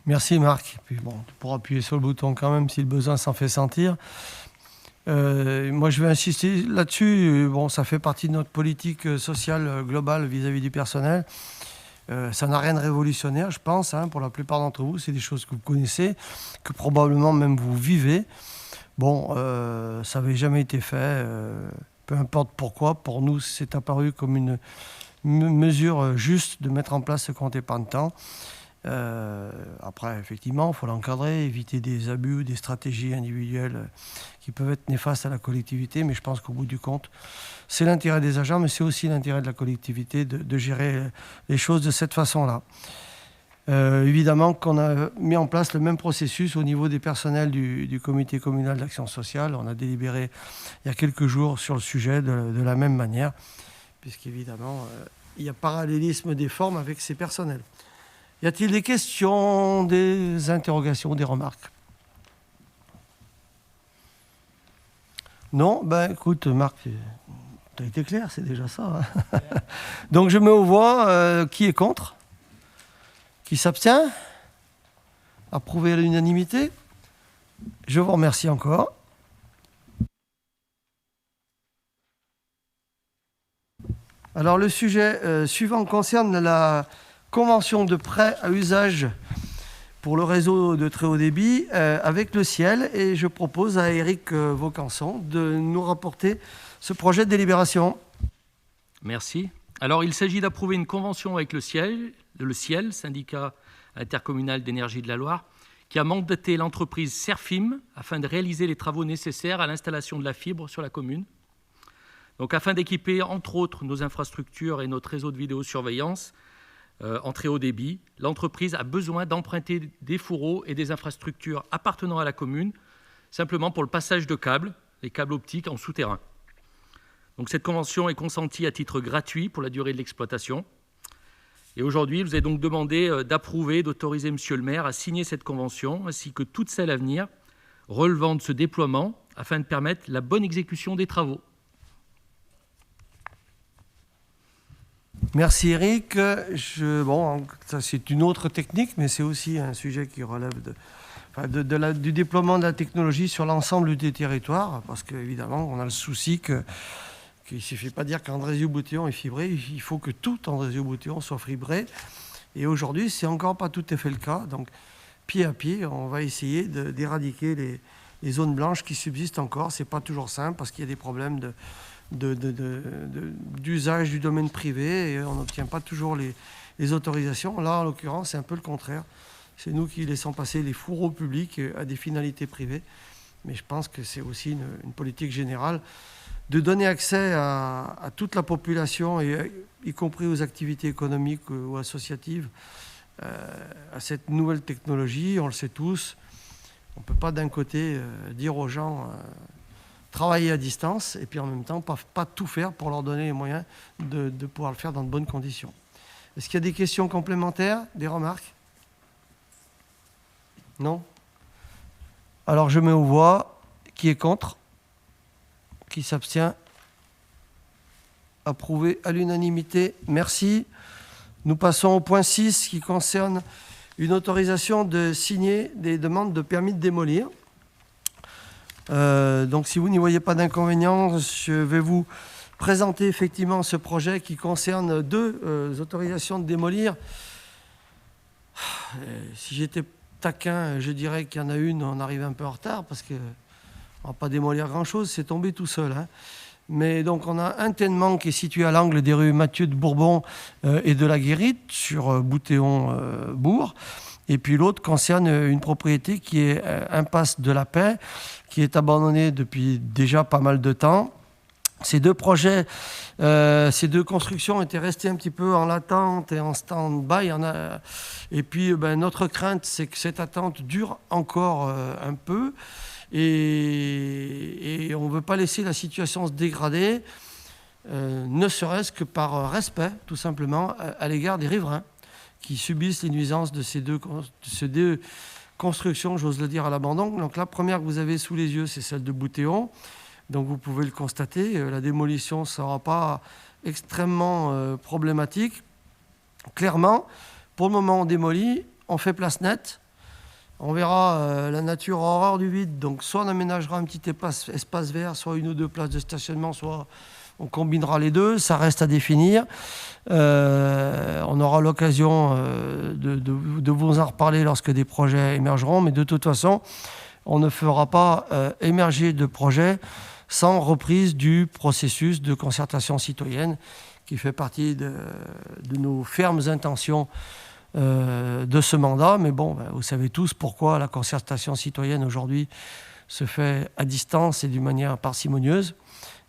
Merci Marc. Et puis bon, tu pourras appuyer sur le bouton quand même si le besoin s'en fait sentir. Moi, je vais insister là-dessus. Bon, ça fait partie de notre politique sociale globale vis-à-vis du personnel. Ça n'a rien de révolutionnaire, je pense, pour la plupart d'entre vous. C'est des choses que vous connaissez, que probablement même vous vivez. Bon, ça n'avait jamais été fait, peu importe pourquoi. Pour nous, c'est apparu comme une mesure juste de mettre en place ce compte épargne-temps. Après, effectivement, il faut l'encadrer, éviter des abus ou des stratégies individuelles qui peuvent être néfastes à la collectivité, mais je pense qu'au bout du compte, c'est l'intérêt des agents, mais c'est aussi l'intérêt de la collectivité de gérer les choses de cette façon-là. Évidemment qu'on a mis en place le même processus au niveau des personnels du comité communal d'action sociale. On a délibéré il y a quelques jours sur le sujet de la même manière, puisqu'évidemment, il y a parallélisme des formes avec ces personnels. Y a-t-il des questions, des interrogations, des remarques? Non? Ben écoute, Marc, tu as été clair, c'est déjà ça. Donc je mets aux voix qui est contre, qui s'abstient, approuvé à l'unanimité. Je vous remercie encore. Alors le sujet suivant concerne la convention de prêt à usage pour le réseau de très haut débit avec le Ciel, et je propose à Éric Vaucanson de nous rapporter ce projet de délibération. Merci. Alors il s'agit d'approuver une convention avec le Ciel, syndicat intercommunal d'énergie de la Loire, qui a mandaté l'entreprise Serfim afin de réaliser les travaux nécessaires à l'installation de la fibre sur la commune. Donc, afin d'équiper, entre autres, nos infrastructures et notre réseau de vidéosurveillance en très haut débit, l'entreprise a besoin d'emprunter des fourreaux et des infrastructures appartenant à la commune, simplement pour le passage de câbles, les câbles optiques en souterrain. Donc, cette convention est consentie à titre gratuit pour la durée de l'exploitation. Et aujourd'hui, il vous est donc demandé d'approuver, d'autoriser Monsieur le maire à signer cette convention, ainsi que toutes celles à venir relevant de ce déploiement, afin de permettre la bonne exécution des travaux. Merci Eric. Bon, ça c'est une autre technique, mais c'est aussi un sujet qui relève du déploiement de la technologie sur l'ensemble des territoires, parce qu'évidemment, on a le souci qu'il ne suffit pas de dire qu'Andrézieux-Bouthéon est fibré, il faut que tout Andrézieux-Bouthéon soit fibré. Et aujourd'hui, c'est encore pas tout à fait le cas. Donc, pied à pied, on va essayer d'éradiquer les zones blanches qui subsistent encore. Ce n'est pas toujours simple, parce qu'il y a des problèmes d'usage du domaine privé et on n'obtient pas toujours les autorisations. Là, en l'occurrence, c'est un peu le contraire. C'est nous qui laissons passer les fourreaux publics à des finalités privées. Mais je pense que c'est aussi une politique générale de donner accès à toute la population, y compris aux activités économiques ou associatives, à cette nouvelle technologie. On le sait tous. On ne peut pas d'un côté dire aux gens travailler à distance et puis en même temps pas tout faire pour leur donner les moyens de pouvoir le faire dans de bonnes conditions. Est-ce qu'il y a des questions complémentaires, des remarques? Non? Alors je mets aux voix. Qui est contre? Qui s'abstient? Approuvé à l'unanimité. Merci. Nous passons au point 6 qui concerne une autorisation de signer des demandes de permis de démolir. Donc si vous n'y voyez pas d'inconvénient, je vais vous présenter effectivement ce projet qui concerne deux autorisations de démolir. Si j'étais taquin, je dirais qu'il y en a une, on arrive un peu en retard parce qu'on ne va pas démolir grand-chose, c'est tombé tout seul. Hein. Mais donc on a un ténement qui est situé à l'angle des rues Mathieu de Bourbon et de la Guérite sur Bouthéon-Bourg. Et puis l'autre concerne une propriété qui est impasse de la Paix, qui est abandonnée depuis déjà pas mal de temps. Ces deux projets, ces deux constructions étaient restées un petit peu en attente et en stand-by. Et puis notre crainte, c'est que cette attente dure encore un peu. Et on ne veut pas laisser la situation se dégrader, ne serait-ce que par respect, tout simplement, à l'égard des riverains qui subissent les nuisances de ces deux constructions, j'ose le dire, à l'abandon. Donc la première que vous avez sous les yeux, c'est celle de Bouthéon. Donc vous pouvez le constater, la démolition ne sera pas extrêmement problématique. Clairement, pour le moment, on démolit, on fait place nette. On verra, la nature a horreur du vide. Donc soit on aménagera un petit espace vert, soit une ou deux places de stationnement, soit on combinera les deux. Ça reste à définir. On aura l'occasion de vous en reparler lorsque des projets émergeront. Mais de toute façon, on ne fera pas émerger de projets sans reprise du processus de concertation citoyenne qui fait partie de nos fermes intentions de ce mandat. Mais bon, vous savez tous pourquoi la concertation citoyenne aujourd'hui se fait à distance et d'une manière parcimonieuse.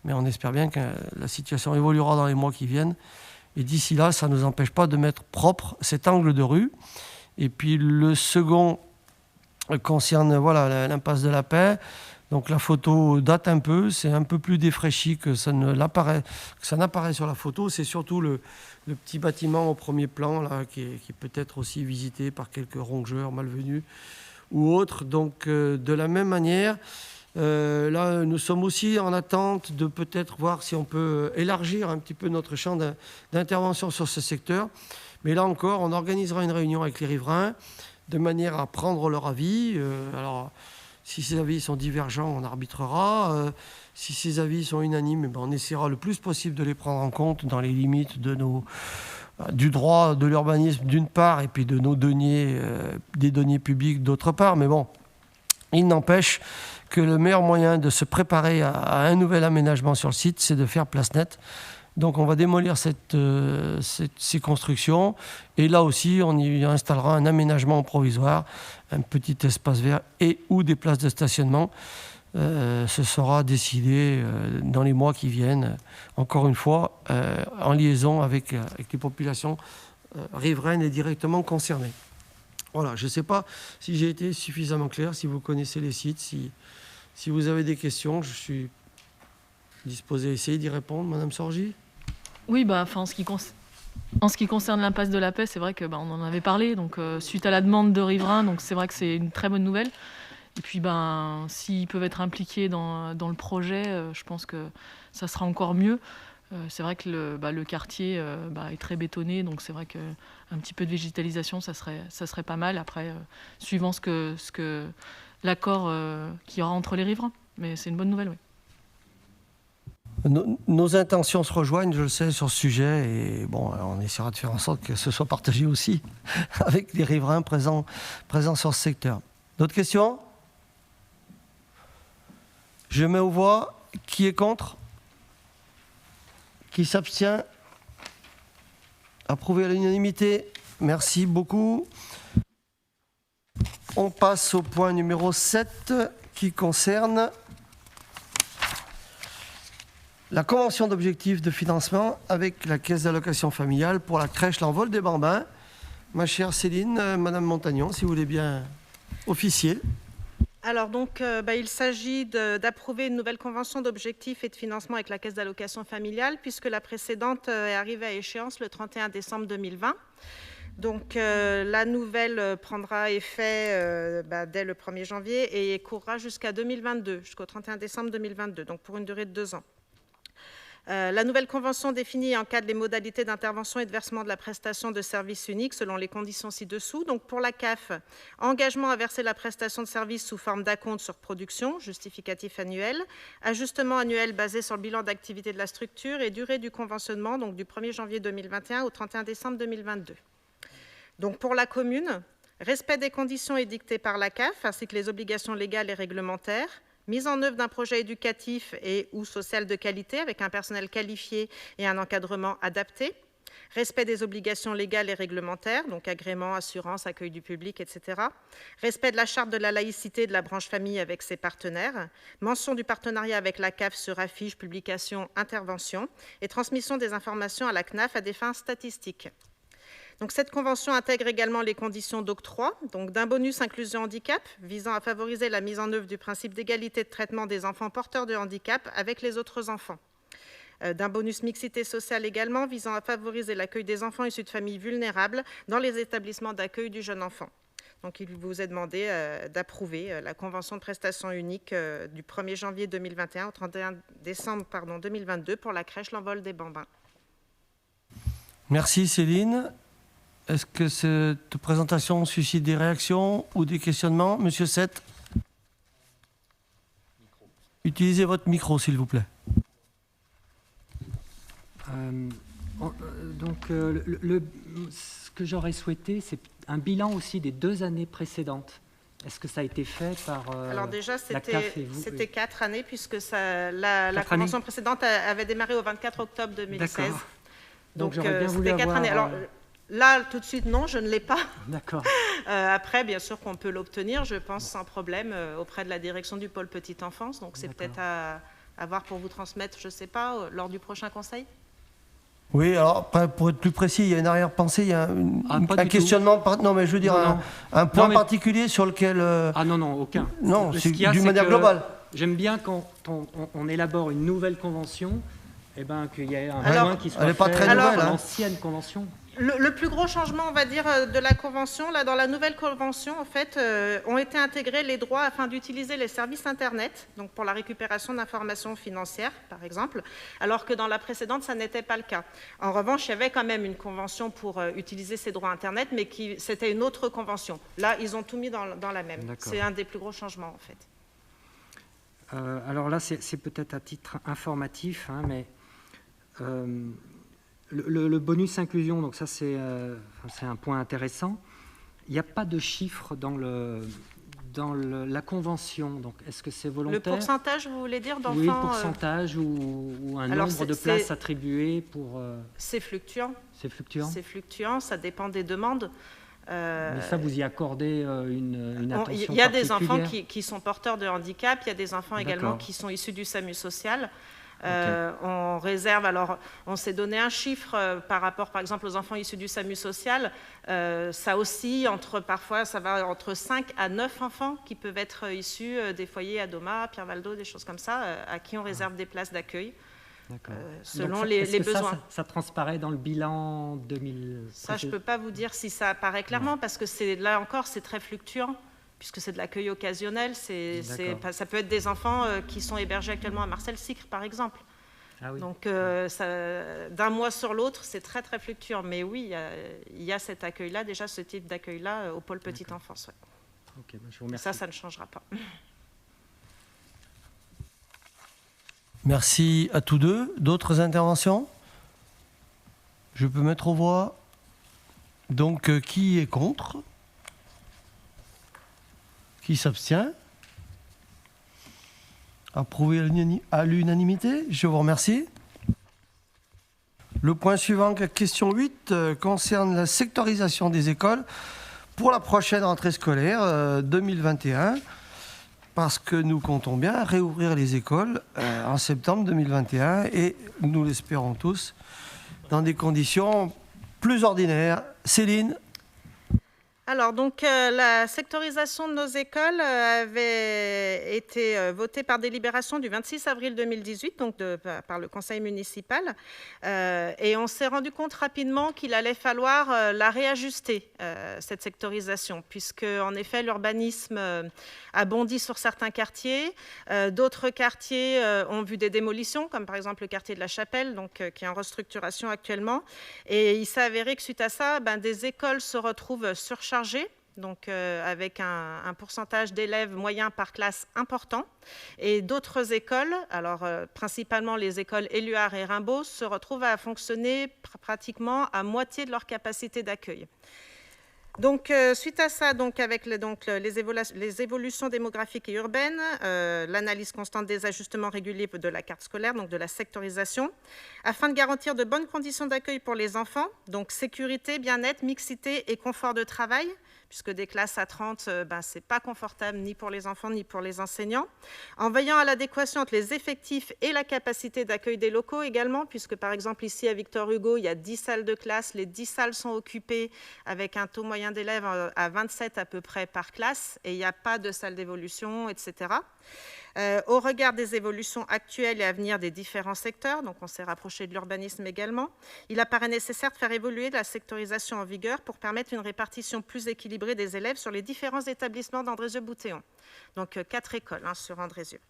Mais on espère bien que la situation évoluera dans les mois qui viennent. Et d'ici là, ça ne nous empêche pas de mettre propre cet angle de rue. Et puis le second concerne l'impasse de la Paix. Donc la photo date un peu, c'est un peu plus défraîchi que ça n'apparaît sur la photo. C'est surtout le petit bâtiment au premier plan là, qui est peut-être aussi visité par quelques rongeurs malvenus ou autres. Donc de la même manière, là nous sommes aussi en attente de peut-être voir si on peut élargir un petit peu notre champ d'intervention sur ce secteur. Mais là encore, on organisera une réunion avec les riverains de manière à prendre leur avis. Alors, si ces avis sont divergents, on arbitrera. Si ces avis sont unanimes, on essaiera le plus possible de les prendre en compte dans les limites du droit de l'urbanisme d'une part et puis de nos deniers, des deniers publics d'autre part. Mais bon, il n'empêche que le meilleur moyen de se préparer à un nouvel aménagement sur le site, c'est de faire place nette. Donc on va démolir ces constructions et là aussi on y installera un aménagement provisoire, un petit espace vert et ou des places de stationnement. Ce sera décidé dans les mois qui viennent, encore une fois, en liaison avec les populations riveraines et directement concernées. Voilà, je ne sais pas si j'ai été suffisamment clair, si vous connaissez les sites, si vous avez des questions, je suis disposé à essayer d'y répondre, Madame Sorgi. Oui, en ce qui concerne l'impasse de la Paix, c'est vrai que on en avait parlé, donc suite à la demande de riverains, donc c'est vrai que c'est une très bonne nouvelle. Et puis s'ils peuvent être impliqués dans le projet, je pense que ça sera encore mieux. C'est vrai que le quartier est très bétonné, donc c'est vrai qu'un petit peu de végétalisation, ça serait pas mal. Après, suivant ce que l'accord qu'il y aura entre les riverains, mais c'est une bonne nouvelle, oui. Nos intentions se rejoignent, je le sais, sur ce sujet, et on essaiera de faire en sorte que ce soit partagé aussi avec les riverains présents sur ce secteur. D'autres questions? Je mets aux voix. Qui est contre? Qui s'abstient? Approuvé à l'unanimité. Merci beaucoup. On passe au point numéro 7 qui concerne la convention d'objectifs de financement avec la Caisse d'allocation familiale pour la crèche L'Envol des Bambins. Ma chère Céline, Madame Montagnon, si vous voulez bien officier. Alors donc, il s'agit d'approuver une nouvelle convention d'objectifs et de financement avec la Caisse d'allocation familiale, puisque la précédente est arrivée à échéance le 31 décembre 2020. Donc la nouvelle prendra effet dès le 1er janvier et courra jusqu'à 2022, jusqu'au 31 décembre 2022, donc pour une durée de 2 ans. La nouvelle convention définit et encadre les modalités d'intervention et de versement de la prestation de service unique selon les conditions ci-dessous. Donc pour la CAF, engagement à verser la prestation de service sous forme d'acompte sur production, justificatif annuel, ajustement annuel basé sur le bilan d'activité de la structure et durée du conventionnement, donc du 1er janvier 2021 au 31 décembre 2022. Donc pour la commune, respect des conditions édictées par la CAF ainsi que les obligations légales et réglementaires, mise en œuvre d'un projet éducatif et ou social de qualité avec un personnel qualifié et un encadrement adapté, respect des obligations légales et réglementaires, donc agrément, assurance, accueil du public, etc. Respect de la charte de la laïcité de la branche famille avec ses partenaires, mention du partenariat avec la CAF sur affiches, publications, interventions et transmission des informations à la CNAF à des fins statistiques. Donc, cette convention intègre également les conditions d'octroi d'un bonus inclusion handicap visant à favoriser la mise en œuvre du principe d'égalité de traitement des enfants porteurs de handicap avec les autres enfants. D'un bonus mixité sociale également visant à favoriser l'accueil des enfants issus de familles vulnérables dans les établissements d'accueil du jeune enfant. Donc, il vous est demandé d'approuver la convention de prestation unique du 1er janvier 2021 au 31 décembre 2022 pour la crèche L'Envol des Bambins. Merci Céline. Est-ce que cette présentation suscite des réactions ou des questionnements? Monsieur Sett. Utilisez votre micro, s'il vous plaît. Ce que j'aurais souhaité, c'est un bilan aussi des 2 années précédentes. Est-ce que ça a été fait par Alors déjà, la CAF et vous? C'était 4 années, puisque la convention précédente avait démarré au 24 octobre 2016. D'accord. Donc j'aurais bien voulu c'était 4 avoir... années. Alors, là, tout de suite, non, je ne l'ai pas. D'accord. Après, bien sûr qu'on peut l'obtenir, je pense, sans problème, auprès de la direction du pôle petite enfance. Donc, c'est peut-être à voir pour vous transmettre, je ne sais pas, lors du prochain conseil. Oui, alors, pour être plus précis, il y a une arrière-pensée, il y a un questionnement. Non, mais je veux dire, un point particulier sur lequel... Ah non, aucun. Non, c'est d'une manière globale. J'aime bien quand on élabore une nouvelle convention, qu'il y ait un point qui soit fait très nouvelle, à l'ancienne convention. Le plus gros changement, on va dire, de la convention, là, dans la nouvelle convention, en fait, ont été intégrés les droits afin d'utiliser les services Internet, donc pour la récupération d'informations financières, par exemple, alors que dans la précédente, ça n'était pas le cas. En revanche, il y avait quand même une convention pour utiliser ces droits Internet, mais c'était une autre convention. Là, ils ont tout mis dans la même. C'est un des plus gros changements, en fait. Alors là, c'est peut-être à titre informatif, mais... Le bonus inclusion, donc ça c'est un point intéressant. Il n'y a pas de chiffre dans dans la convention, donc est-ce que c'est volontaire? Le pourcentage, vous voulez dire, d'enfants? Oui, le pourcentage ou un nombre de places attribuées pour... C'est fluctuant. C'est fluctuant? C'est fluctuant, ça dépend des demandes. Mais ça, vous y accordez une attention particulière? Il y a des enfants qui sont porteurs de handicap, il y a des enfants également qui sont issus du SAMU social. On réserve, alors on s'est donné un chiffre par rapport par exemple aux enfants issus du SAMU social, ça oscille parfois ça va entre 5 à 9 enfants qui peuvent être issus des foyers à Doma, Pierre-Valdo, des choses comme ça, à qui on réserve des places d'accueil. Selon les besoins. Ça transparaît dans le bilan 2000? Ça, je ne peux pas vous dire si ça apparaît clairement, parce que là encore, c'est très fluctuant, puisque c'est de l'accueil occasionnel. Ça peut être des enfants qui sont hébergés actuellement à Marcel-Sicre, par exemple. Ah oui. Donc, d'un mois sur l'autre, c'est très, très fluctuant. Mais oui, il y a cet accueil-là, déjà ce type d'accueil-là au pôle petite enfance. Ouais. Okay, je vous remercie. Ça ne changera pas. Merci à tous deux. D'autres interventions? Je peux mettre aux voix. Donc, qui est contre? Qui s'abstient? Approuvé à l'unanimité. Je vous remercie. Le point suivant, question 8, concerne la sectorisation des écoles pour la prochaine rentrée scolaire 2021. Parce que nous comptons bien réouvrir les écoles en septembre 2021 et nous l'espérons tous dans des conditions plus ordinaires. Céline? Alors, donc, la sectorisation de nos écoles avait été votée par délibération du 26 avril 2018, donc par le conseil municipal. Et on s'est rendu compte rapidement qu'il allait falloir la réajuster, cette sectorisation, puisque, en effet, l'urbanisme a bondi sur certains quartiers. D'autres quartiers ont vu des démolitions, comme par exemple le quartier de la Chapelle, donc, qui est en restructuration actuellement. Et il s'est avéré que, suite à ça, des écoles se retrouvent surchargées, donc avec un pourcentage d'élèves moyens par classe important. Et d'autres écoles, alors principalement les écoles Éluard et Rimbaud, se retrouvent à fonctionner pratiquement à moitié de leur capacité d'accueil. Donc, suite à ça, donc, avec les évolutions démographiques et urbaines, l'analyse constante des ajustements réguliers de la carte scolaire, donc de la sectorisation, afin de garantir de bonnes conditions d'accueil pour les enfants, donc sécurité, bien-être, mixité et confort de travail, puisque des classes à 30, ce n'est pas confortable ni pour les enfants ni pour les enseignants, en veillant à l'adéquation entre les effectifs et la capacité d'accueil des locaux également, puisque par exemple ici à Victor Hugo, il y a 10 salles de classe, les 10 salles sont occupées avec un taux moyen d'élèves à 27 à peu près par classe, et il n'y a pas de salle d'évolution, etc. Au regard des évolutions actuelles et à venir des différents secteurs, donc on s'est rapproché de l'urbanisme également, il apparaît nécessaire de faire évoluer la sectorisation en vigueur pour permettre une répartition plus équilibrée des élèves sur les différents établissements d'Andrézieux-Boutéon. Donc 4 écoles sur Andrézieux.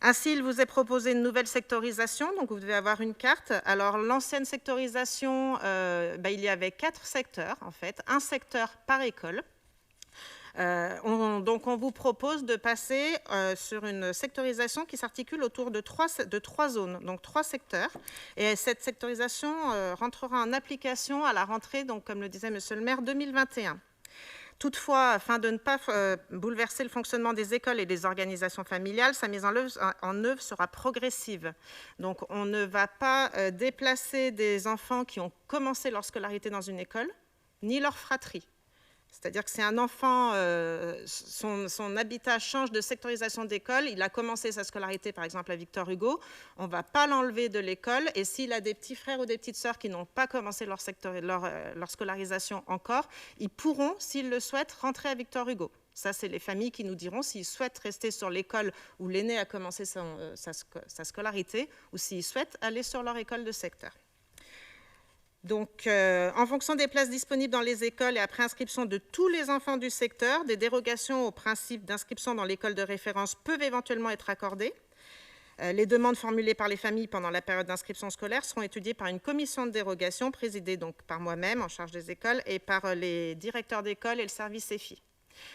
Ainsi, il vous est proposé une nouvelle sectorisation, donc vous devez avoir une carte. Alors l'ancienne sectorisation, il y avait 4 secteurs en fait, un secteur par école. Donc on vous propose de passer sur une sectorisation qui s'articule autour de 3 zones, donc 3 secteurs. Et cette sectorisation rentrera en application à la rentrée, donc, comme le disait Monsieur le maire, 2021. Toutefois, afin de ne pas bouleverser le fonctionnement des écoles et des organisations familiales, sa mise en œuvre sera progressive. Donc on ne va pas déplacer des enfants qui ont commencé leur scolarité dans une école, ni leur fratrie. C'est-à-dire que si un enfant, son habitat change de sectorisation d'école, il a commencé sa scolarité par exemple à Victor Hugo, on ne va pas l'enlever de l'école, et s'il a des petits frères ou des petites sœurs qui n'ont pas commencé leur scolarisation encore, ils pourront, s'ils le souhaitent, rentrer à Victor Hugo. Ça, c'est les familles qui nous diront s'ils souhaitent rester sur l'école où l'aîné a commencé sa scolarité, ou s'ils souhaitent aller sur leur école de secteur. Donc, en fonction des places disponibles dans les écoles et après inscription de tous les enfants du secteur, des dérogations au principe d'inscription dans l'école de référence peuvent éventuellement être accordées. Les demandes formulées par les familles pendant la période d'inscription scolaire seront étudiées par une commission de dérogation présidée donc par moi-même en charge des écoles et par les directeurs d'école et le service EFI.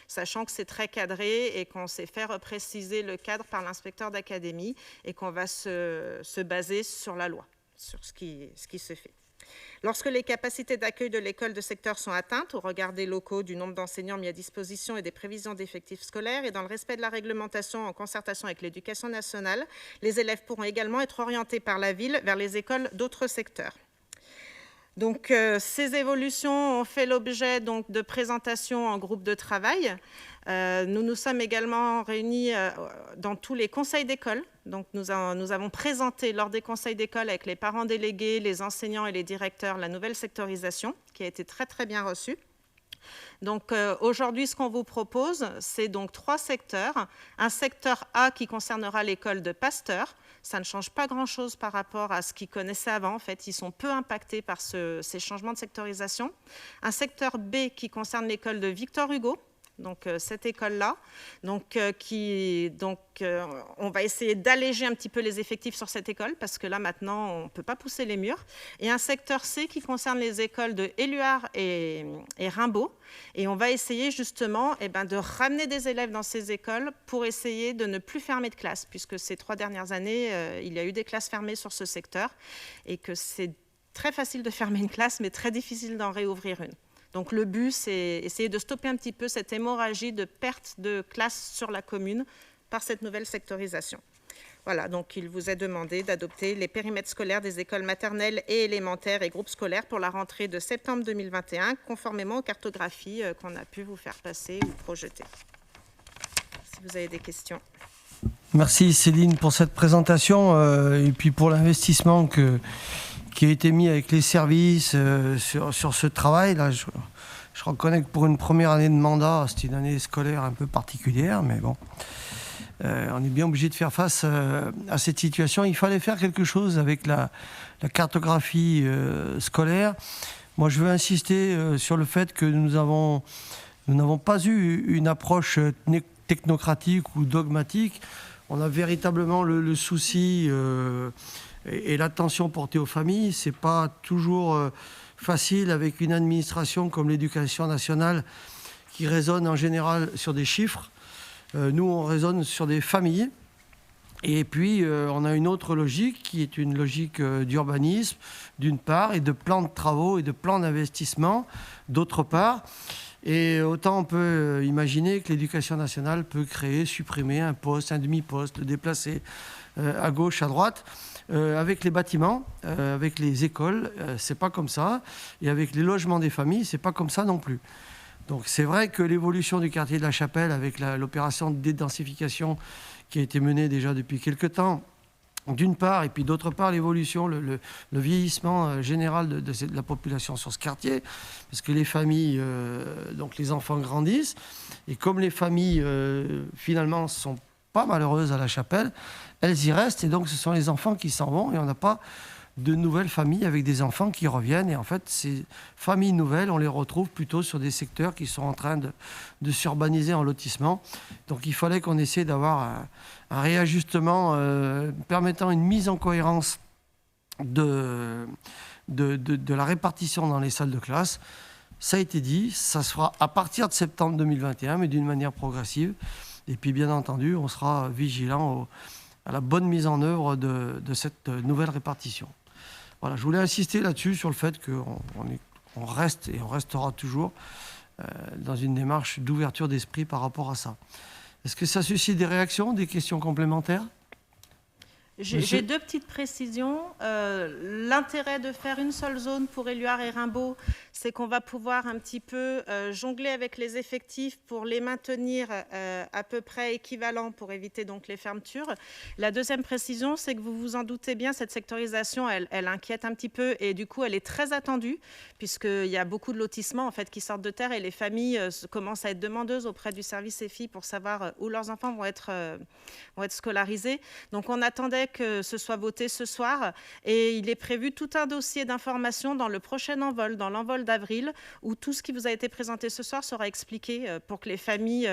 Sachant que c'est très cadré et qu'on s'est fait repréciser le cadre par l'inspecteur d'académie et qu'on va se baser sur la loi, sur ce qui se fait. Lorsque les capacités d'accueil de l'école de secteur sont atteintes, au regard des locaux, du nombre d'enseignants mis à disposition et des prévisions d'effectifs scolaires, et dans le respect de la réglementation en concertation avec l'éducation nationale, les élèves pourront également être orientés par la ville vers les écoles d'autres secteurs. Donc, ces évolutions ont fait l'objet de présentations en groupe de travail. Nous nous sommes également réunis dans tous les conseils d'école. Donc, nous avons présenté lors des conseils d'école avec les parents délégués, les enseignants et les directeurs la nouvelle sectorisation qui a été très très bien reçue. Donc aujourd'hui, ce qu'on vous propose, c'est donc 3 secteurs. Un secteur A qui concernera l'école de Pasteur. Ça ne change pas grand-chose par rapport à ce qu'ils connaissaient avant. En fait, ils sont peu impactés par ces changements de sectorisation. Un secteur B qui concerne l'école de Victor Hugo. Donc cette école-là, on va essayer d'alléger un petit peu les effectifs sur cette école parce que là maintenant on ne peut pas pousser les murs. Et un secteur C qui concerne les écoles de Éluard et Rimbaud, et on va essayer justement de ramener des élèves dans ces écoles pour essayer de ne plus fermer de classes, puisque ces 3 dernières années il y a eu des classes fermées sur ce secteur et que c'est très facile de fermer une classe mais très difficile d'en réouvrir une. Donc le but, c'est essayer de stopper un petit peu cette hémorragie de perte de classes sur la commune par cette nouvelle sectorisation. Voilà, donc il vous est demandé d'adopter les périmètres scolaires des écoles maternelles et élémentaires et groupes scolaires pour la rentrée de septembre 2021, conformément aux cartographies qu'on a pu vous faire passer ou projeter. Si vous avez des questions. Merci Céline pour cette présentation et puis pour l'investissement qui a été mis avec les services sur ce travail. Là, je reconnais que pour une première année de mandat, c'était une année scolaire un peu particulière, mais bon, on est bien obligé de faire face à cette situation. Il fallait faire quelque chose avec la cartographie scolaire. Moi, je veux insister sur le fait que nous n'avons pas eu une approche technocratique ou dogmatique. On a véritablement le souci et l'attention portée aux familles. Ce n'est pas toujours facile avec une administration comme l'Éducation nationale qui raisonne en général sur des chiffres. Nous, on raisonne sur des familles. Et puis, on a une autre logique qui est une logique d'urbanisme, d'une part, et de plans de travaux et de plans d'investissement, d'autre part. Et autant on peut imaginer que l'Éducation nationale peut créer, supprimer un poste, un demi-poste, le déplacer à gauche, à droite. Avec les bâtiments, avec les écoles, c'est pas comme ça. Et avec les logements des familles, c'est pas comme ça non plus. Donc c'est vrai que l'évolution du quartier de la Chapelle, avec l'opération de dédensification qui a été menée déjà depuis quelque temps, d'une part, et puis d'autre part, l'évolution, le vieillissement général de la population sur ce quartier, parce que les familles, donc les enfants grandissent, et comme les familles, finalement, sont pas malheureuses à la Chapelle, elles y restent, et donc ce sont les enfants qui s'en vont, et on n'a pas de nouvelles familles avec des enfants qui reviennent, et en fait, ces familles nouvelles, on les retrouve plutôt sur des secteurs qui sont en train de s'urbaniser en lotissement. Donc il fallait qu'on essaie d'avoir un réajustement permettant une mise en cohérence de la répartition dans les salles de classe. Ça a été dit, ça se fera à partir de septembre 2021, mais d'une manière progressive. Et puis, bien entendu, on sera vigilant à la bonne mise en œuvre de cette nouvelle répartition. Voilà, je voulais insister là-dessus, sur le fait qu'on reste et on restera toujours dans une démarche d'ouverture d'esprit par rapport à ça. Est-ce que ça suscite des réactions, des questions complémentaires ? J'ai 2 petites précisions. L'intérêt de faire une seule zone pour Éluard et Rimbaud, c'est qu'on va pouvoir un petit peu jongler avec les effectifs pour les maintenir à peu près équivalents pour éviter donc les fermetures. La deuxième précision, c'est que vous vous en doutez bien, cette sectorisation, elle inquiète un petit peu et du coup, elle est très attendue puisqu'il y a beaucoup de lotissements en fait, qui sortent de terre et les familles commencent à être demandeuses auprès du service EFI pour savoir où leurs enfants vont être scolarisés. Donc, on attendait que ce soit voté ce soir et il est prévu tout un dossier d'information dans le prochain envol, dans l'envol d'avril, où tout ce qui vous a été présenté ce soir sera expliqué pour que les familles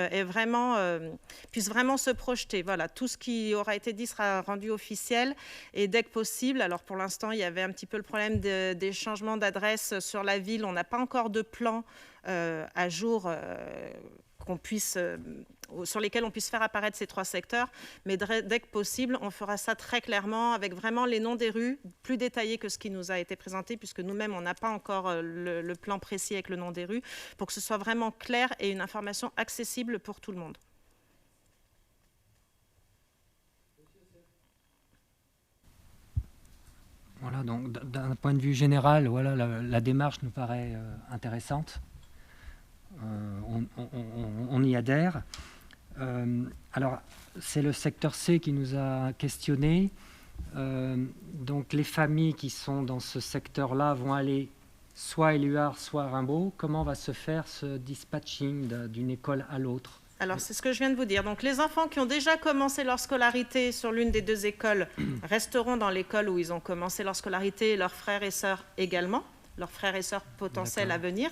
puissent vraiment se projeter. Voilà, tout ce qui aura été dit sera rendu officiel et dès que possible. Alors pour l'instant, il y avait un petit peu le problème des changements d'adresse sur la ville. On n'a pas encore de plan à jour qu'on puisse sur lesquels on puisse faire apparaître ces 3 secteurs. Mais dès que possible, on fera ça très clairement, avec vraiment les noms des rues, plus détaillés que ce qui nous a été présenté, puisque nous-mêmes, on n'a pas encore le plan précis avec le nom des rues, pour que ce soit vraiment clair et une information accessible pour tout le monde. Voilà, donc d'un point de vue général, voilà, la démarche nous paraît intéressante. On y adhère. Alors, c'est le secteur C qui nous a questionné. Donc, les familles qui sont dans ce secteur-là vont aller soit à Éluard, soit à Rimbaud. Comment va se faire ce dispatching d'une école à l'autre ? Alors, c'est ce que je viens de vous dire. Donc, les enfants qui ont déjà commencé leur scolarité sur l'une des 2 écoles resteront dans l'école où ils ont commencé leur scolarité, leurs frères et sœurs également, leurs frères et sœurs potentiels à venir.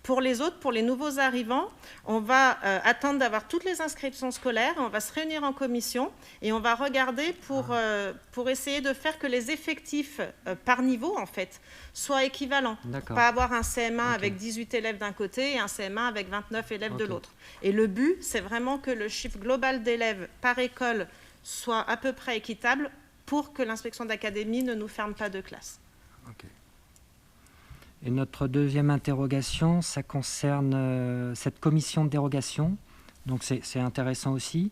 Pour les autres, pour les nouveaux arrivants, on va attendre d'avoir toutes les inscriptions scolaires, on va se réunir en commission et on va regarder pour essayer de faire que les effectifs par niveau, en fait, soient équivalents. Pour pas avoir un CM1 avec 18 élèves d'un côté et un CM1 avec 29 élèves de l'autre. Et le but, c'est vraiment que le chiffre global d'élèves par école soit à peu près équitable pour que l'inspection d'académie ne nous ferme pas de classe. Et notre deuxième interrogation, ça concerne cette commission de dérogation. Donc c'est intéressant aussi.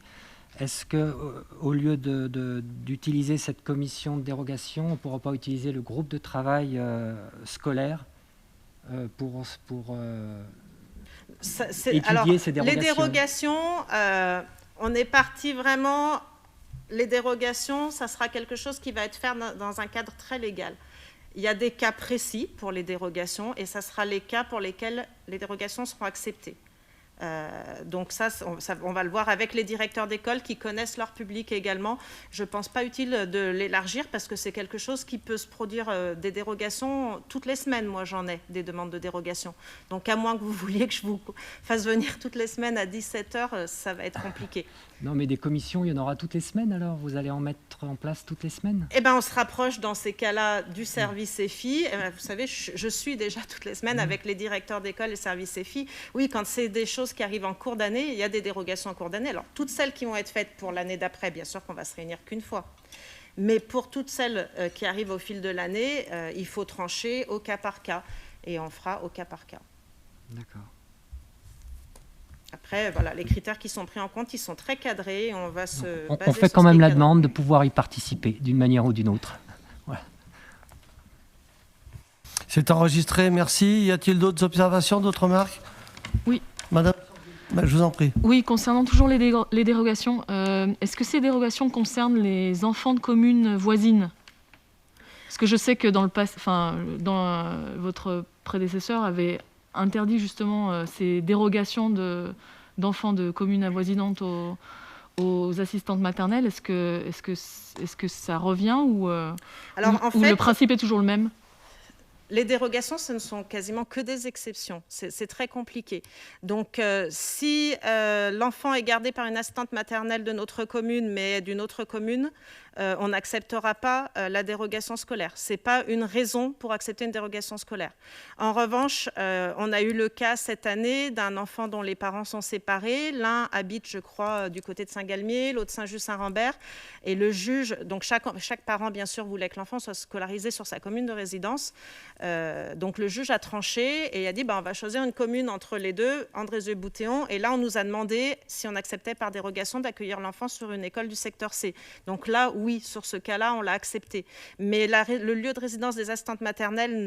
Est-ce qu'au lieu d'utiliser cette commission de dérogation, on ne pourra pas utiliser le groupe de travail scolaire pour étudier ces dérogations? Les dérogations, on est parti vraiment... Les dérogations, ça sera quelque chose qui va être fait dans un cadre très légal. Il y a des cas précis pour les dérogations et ça sera les cas pour lesquels les dérogations seront acceptées. Donc ça, on va le voir avec les directeurs d'école qui connaissent leur public également. Je ne pense pas utile de l'élargir parce que c'est quelque chose qui peut se produire des dérogations toutes les semaines. Moi, j'en ai des demandes de dérogation. Donc à moins que vous vouliez que je vous fasse venir toutes les semaines à 17h, ça va être compliqué. Non, mais des commissions, il y en aura toutes les semaines alors? Vous allez en mettre en place toutes les semaines? Eh bien, on se rapproche dans ces cas-là du service EFI. Vous savez, je suis déjà toutes les semaines avec les directeurs d'école et service EFI. Oui, quand c'est des choses qui arrivent en cours d'année, il y a des dérogations en cours d'année. Alors, toutes celles qui vont être faites pour l'année d'après, bien sûr qu'on va se réunir qu'une fois. Mais pour toutes celles qui arrivent au fil de l'année, il faut trancher au cas par cas. Et on fera au cas par cas. D'accord. Après, voilà, les critères qui sont pris en compte, ils sont très cadrés. On va se on fait quand même la demande de pouvoir y participer d'une manière ou d'une autre. Voilà. C'est enregistré, merci. Y a-t-il d'autres observations, d'autres remarques? Oui. Madame, je vous en prie. Oui, concernant toujours les dérogations, est-ce que ces dérogations concernent les enfants de communes voisines? Parce que je sais que votre prédécesseur avait interdit justement ces dérogations d'enfants de communes avoisinantes aux assistantes maternelles. Est-ce que ça revient ou le principe est toujours le même? Les dérogations, ce ne sont quasiment que des exceptions. C'est très compliqué. Donc, si l'enfant est gardé par une assistante maternelle de notre commune, mais d'une autre commune, on n'acceptera pas la dérogation scolaire. Ce n'est pas une raison pour accepter une dérogation scolaire. En revanche, on a eu le cas cette année d'un enfant dont les parents sont séparés. L'un habite, je crois, du côté de Saint-Galmier, l'autre Saint-Just-Saint-Rambert. Et le juge, donc chaque parent, bien sûr, voulait que l'enfant soit scolarisé sur sa commune de résidence. Donc le juge a tranché et a dit on va choisir une commune entre les deux, Andrézieux-Boutéon, et là on nous a demandé si on acceptait par dérogation d'accueillir l'enfant sur une école du secteur C. Donc là oui, sur ce cas-là on l'a accepté, mais le lieu de résidence des assistantes maternelles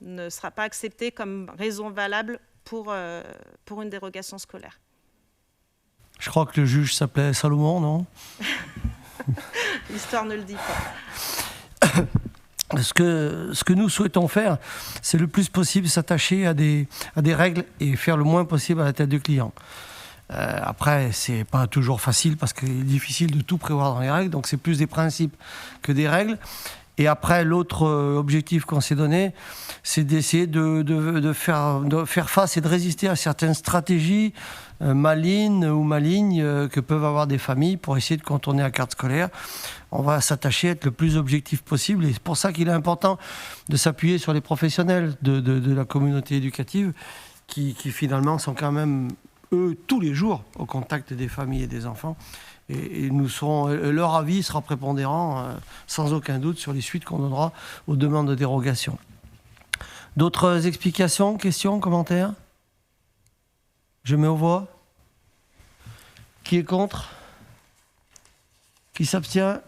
ne sera pas accepté comme raison valable pour une dérogation scolaire. Je crois que le juge s'appelait Salomon, non? L'histoire ne le dit pas. Ce que nous souhaitons faire, c'est le plus possible s'attacher à des règles et faire le moins possible à la tête du client. Après, c'est pas toujours facile parce qu'il est difficile de tout prévoir dans les règles, donc c'est plus des principes que des règles. Et après, l'autre objectif qu'on s'est donné, c'est d'essayer de faire face et de résister à certaines stratégies malignes que peuvent avoir des familles pour essayer de contourner la carte scolaire. On va s'attacher à être le plus objectif possible et c'est pour ça qu'il est important de s'appuyer sur les professionnels de la communauté éducative qui finalement sont quand même eux, tous les jours, au contact des familles et des enfants. Et leur avis sera prépondérant, sans aucun doute, sur les suites qu'on donnera aux demandes de dérogation. D'autres explications, questions, commentaires? Je mets aux voix. Qui est contre? Qui s'abstient?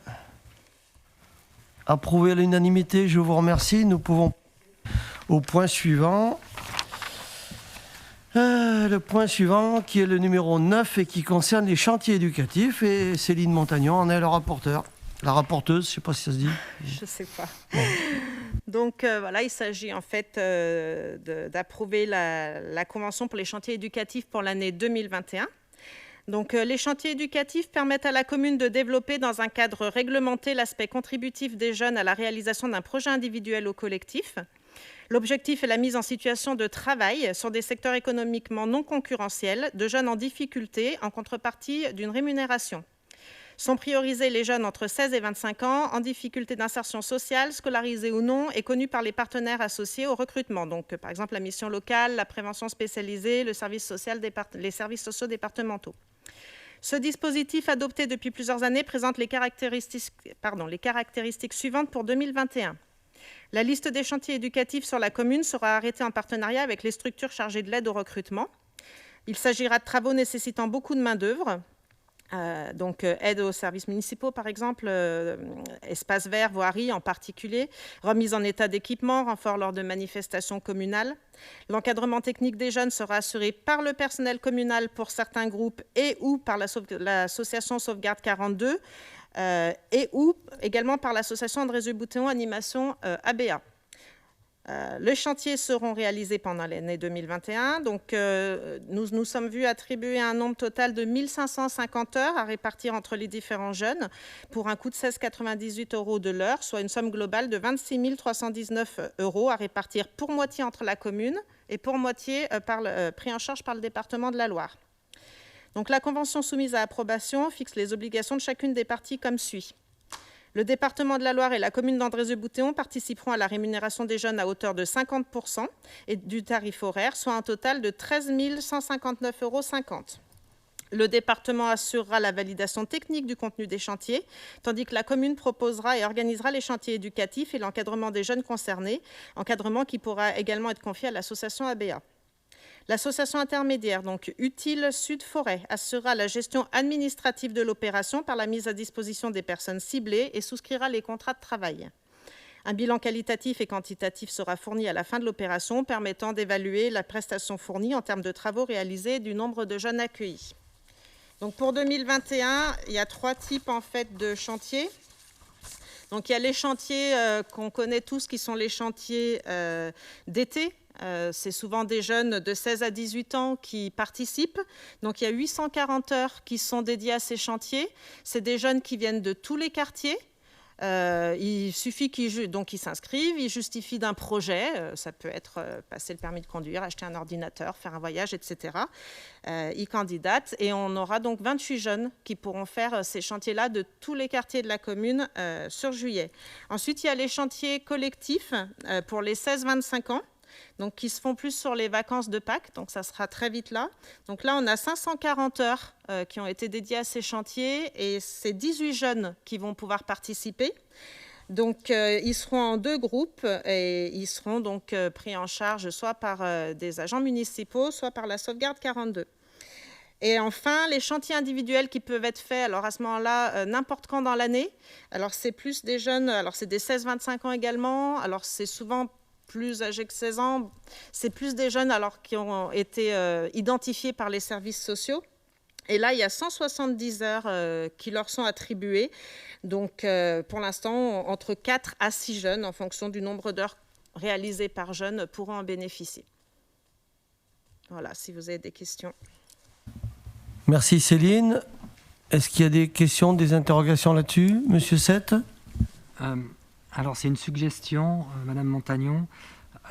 Approuvé à l'unanimité, je vous remercie. Nous pouvons au point suivant. Le point suivant, qui est le numéro 9 et qui concerne les chantiers éducatifs. Et Céline Montagnon en est le rapporteur. La rapporteuse, je ne sais pas si ça se dit. Je ne sais pas. Donc voilà, il s'agit en fait d'approuver la convention pour les chantiers éducatifs pour l'année 2021. Donc les chantiers éducatifs permettent à la commune de développer dans un cadre réglementé l'aspect contributif des jeunes à la réalisation d'un projet individuel ou collectif. L'objectif est la mise en situation de travail sur des secteurs économiquement non concurrentiels de jeunes en difficulté en contrepartie d'une rémunération. Sont priorisés les jeunes entre 16 et 25 ans en difficulté d'insertion sociale, scolarisés ou non, et connus par les partenaires associés au recrutement. Donc, par exemple, la mission locale, la prévention spécialisée, les services sociaux départementaux. Ce dispositif adopté depuis plusieurs années présente les caractéristiques suivantes pour 2021. La liste des chantiers éducatifs sur la commune sera arrêtée en partenariat avec les structures chargées de l'aide au recrutement. Il s'agira de travaux nécessitant beaucoup de main-d'œuvre, donc aide aux services municipaux par exemple, espaces verts, voirie en particulier, remise en état d'équipement, renfort lors de manifestations communales. L'encadrement technique des jeunes sera assuré par le personnel communal pour certains groupes et ou par l'association Sauvegarde 42 et ou également par l'association Andrézieux-Boutéon Animation ABA. Les chantiers seront réalisés pendant l'année 2021. Donc, nous sommes vus attribuer un nombre total de 1550 heures à répartir entre les différents jeunes pour un coût de 16,98 € de l'heure, soit une somme globale de 26 319 € à répartir pour moitié entre la commune et pour moitié pris en charge par le département de la Loire. Donc, la convention soumise à approbation fixe les obligations de chacune des parties comme suit. Le département de la Loire et la commune d'Andrézieux-Boutéon participeront à la rémunération des jeunes à hauteur de 50% et du tarif horaire, soit un total de 13 159,50 €. Le département assurera la validation technique du contenu des chantiers, tandis que la commune proposera et organisera les chantiers éducatifs et l'encadrement des jeunes concernés, encadrement qui pourra également être confié à l'association ABA. L'association intermédiaire, donc Utile Sud Forêt, assurera la gestion administrative de l'opération par la mise à disposition des personnes ciblées et souscrira les contrats de travail. Un bilan qualitatif et quantitatif sera fourni à la fin de l'opération, permettant d'évaluer la prestation fournie en termes de travaux réalisés et du nombre de jeunes accueillis. Donc pour 2021, il y a 3 types en fait de chantiers. Donc il y a les chantiers qu'on connaît tous, qui sont les chantiers d'été. C'est souvent des jeunes de 16 à 18 ans qui participent. Donc, il y a 840 heures qui sont dédiées à ces chantiers. C'est des jeunes qui viennent de tous les quartiers. Il suffit qu'ils s'inscrivent, ils justifient d'un projet. Ça peut être passer le permis de conduire, acheter un ordinateur, faire un voyage, etc. Ils candidatent et on aura donc 28 jeunes qui pourront faire ces chantiers-là de tous les quartiers de la commune sur juillet. Ensuite, il y a les chantiers collectifs pour les 16-25 ans. Donc, qui se font plus sur les vacances de Pâques, donc ça sera très vite là. Donc là, on a 540 heures qui ont été dédiées à ces chantiers et c'est 18 jeunes qui vont pouvoir participer. Donc, ils seront en 2 groupes et ils seront donc pris en charge soit par des agents municipaux, soit par la Sauvegarde 42. Et enfin, les chantiers individuels qui peuvent être faits, alors à ce moment-là, n'importe quand dans l'année. Alors, c'est plus des jeunes, alors c'est des 16-25 ans également, alors c'est souvent plus âgés que 16 ans, c'est plus des jeunes alors qui ont été identifiés par les services sociaux. Et là, il y a 170 heures qui leur sont attribuées. Donc, pour l'instant, entre 4 à 6 jeunes, en fonction du nombre d'heures réalisées par jeune, pourront en bénéficier. Voilà, si vous avez des questions. Merci Céline. Est-ce qu'il y a des questions, des interrogations là-dessus? Monsieur Sette? Alors, c'est une suggestion, Madame Montagnon.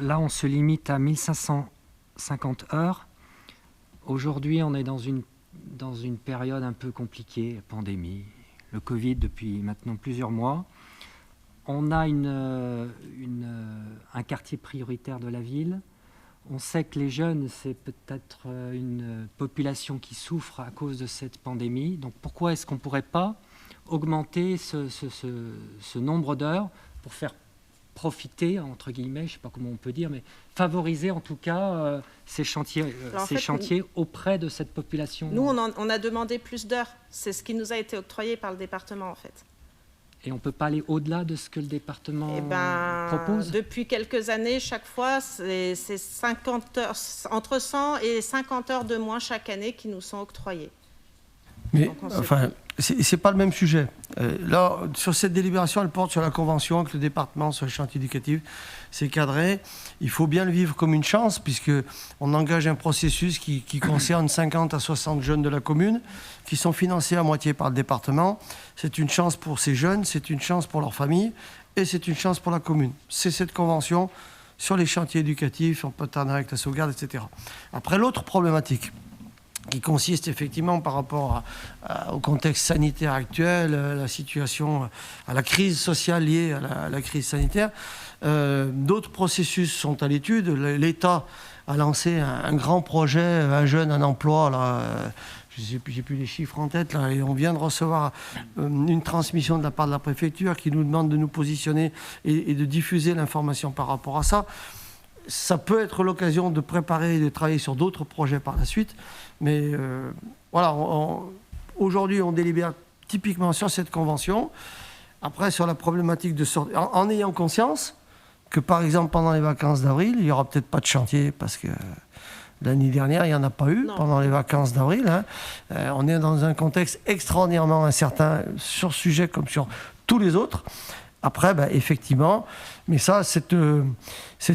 Là, on se limite à 1550 heures. Aujourd'hui, on est dans une période un peu compliquée, pandémie, le Covid depuis maintenant plusieurs mois. On a un quartier prioritaire de la ville. On sait que les jeunes, c'est peut-être une population qui souffre à cause de cette pandémie. Donc pourquoi est-ce qu'on ne pourrait pas augmenter ce nombre d'heures pour faire profiter, entre guillemets, je ne sais pas comment on peut dire, mais favoriser en tout cas ces chantiers auprès de cette population? Nous, on a demandé plus d'heures. C'est ce qui nous a été octroyé par le département, en fait. Et on ne peut pas aller au-delà de ce que le département propose? Depuis quelques années, chaque fois, c'est 50 heures, entre 100 et 50 heures de moins chaque année qui nous sont octroyées. Mais enfin, c'est pas le même sujet. Là, sur cette délibération, elle porte sur la convention avec le département sur le chantier éducatif. C'est cadré. Il faut bien le vivre comme une chance, puisqu'on engage un processus qui concerne 50 à 60 jeunes de la commune, qui sont financés à moitié par le département. C'est une chance pour ces jeunes, c'est une chance pour leur famille, et c'est une chance pour la commune. C'est cette convention sur les chantiers éducatifs, en partenariat avec la sauvegarde, etc. Après, l'autre problématique, qui consiste effectivement par rapport au contexte sanitaire actuel, la situation, à la crise sociale liée à la crise sanitaire. D'autres processus sont à l'étude. L'État a lancé un grand projet, un jeune, un emploi. Là, j'ai plus les chiffres en tête, là, et on vient de recevoir une transmission de la part de la préfecture qui nous demande de nous positionner et de diffuser l'information par rapport à ça. Ça peut être l'occasion de préparer et de travailler sur d'autres projets par la suite. Mais voilà, aujourd'hui, on délibère typiquement sur cette convention. Après, sur la problématique de sortie, en ayant conscience que, par exemple, pendant les vacances d'avril, il n'y aura peut-être pas de chantier parce que l'année dernière, il n'y en a pas eu pendant les vacances d'avril. Hein. On est dans un contexte extraordinairement incertain sur ce sujet comme sur tous les autres. Après, effectivement, mais ça, cette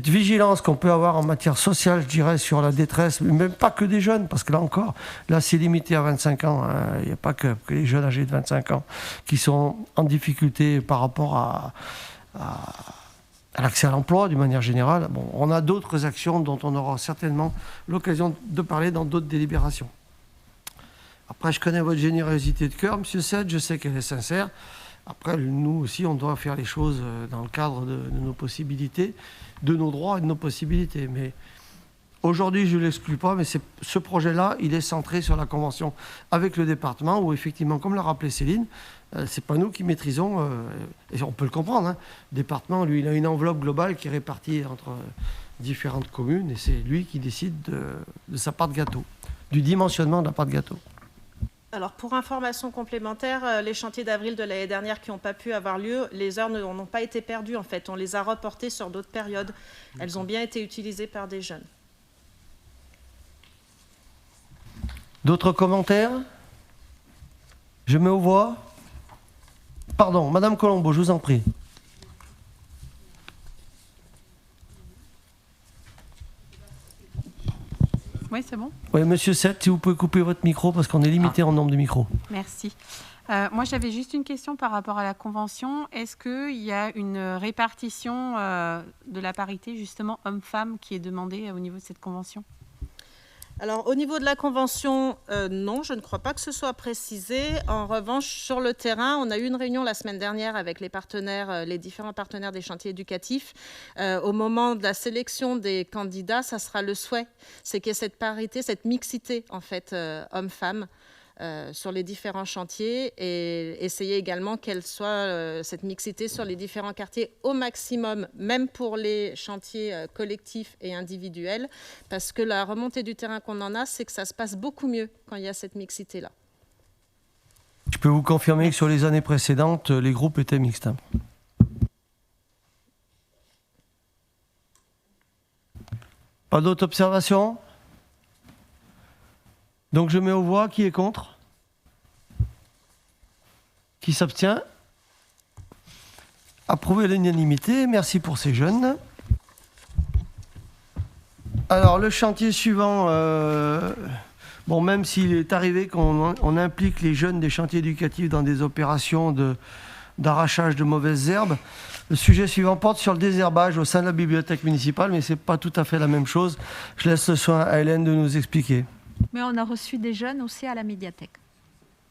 vigilance qu'on peut avoir en matière sociale, je dirais, sur la détresse, même pas que des jeunes, parce que là encore, là, c'est limité à 25 ans. Hein. Il n'y a pas que les jeunes âgés de 25 ans qui sont en difficulté par rapport à l'accès à l'emploi, d'une manière générale. Bon, on a d'autres actions dont on aura certainement l'occasion de parler dans d'autres délibérations. Après, je connais votre générosité de cœur, Monsieur Sed, je sais qu'elle est sincère. Après, nous aussi, on doit faire les choses dans le cadre de nos possibilités, de nos droits et de nos possibilités. Mais aujourd'hui, je ne l'exclus pas, mais ce projet-là, il est centré sur la convention avec le département, où effectivement, comme l'a rappelé Céline, ce n'est pas nous qui maîtrisons, et on peut le comprendre. Hein, le département, lui, il a une enveloppe globale qui est répartie entre différentes communes, et c'est lui qui décide de sa part de gâteau, du dimensionnement de la part de gâteau. Alors, pour information complémentaire, les chantiers d'avril de l'année dernière qui n'ont pas pu avoir lieu, les heures n'ont pas été perdues, en fait. On les a reportées sur d'autres périodes. Elles ont bien été utilisées par des jeunes. D'autres commentaires? Je mets aux voix. Pardon, Madame Colombo, je vous en prie. Oui, c'est bon. Oui, Monsieur Sett, si vous pouvez couper votre micro parce qu'on est limité en nombre de micros. Merci. Moi, j'avais juste une question par rapport à la convention. Est-ce qu'il y a une répartition de la parité, justement, homme-femme, qui est demandée au niveau de cette convention? Alors, au niveau de la convention, non, je ne crois pas que ce soit précisé. En revanche, sur le terrain, on a eu une réunion la semaine dernière avec les partenaires, les différents partenaires des chantiers éducatifs. Au moment de la sélection des candidats, ça sera le souhait, c'est qu'il y ait cette parité, cette mixité, en fait, hommes-femmes, sur les différents chantiers, et essayer également qu'elle soit cette mixité sur les différents quartiers au maximum, même pour les chantiers collectifs et individuels, parce que la remontée du terrain qu'on en a, c'est que ça se passe beaucoup mieux quand il y a cette mixité-là. Je peux vous confirmer que sur les années précédentes, les groupes étaient mixtes. Pas d'autres observations ? Donc je mets aux voix. Qui est contre? Qui s'abstient? Approuvé à l'unanimité. Merci pour ces jeunes. Alors le chantier suivant, bon, même s'il est arrivé qu'on implique les jeunes des chantiers éducatifs dans des opérations d'arrachage de mauvaises herbes, le sujet suivant porte sur le désherbage au sein de la bibliothèque municipale, mais ce n'est pas tout à fait la même chose. Je laisse le soin à Hélène de nous expliquer. Mais on a reçu des jeunes aussi à la médiathèque.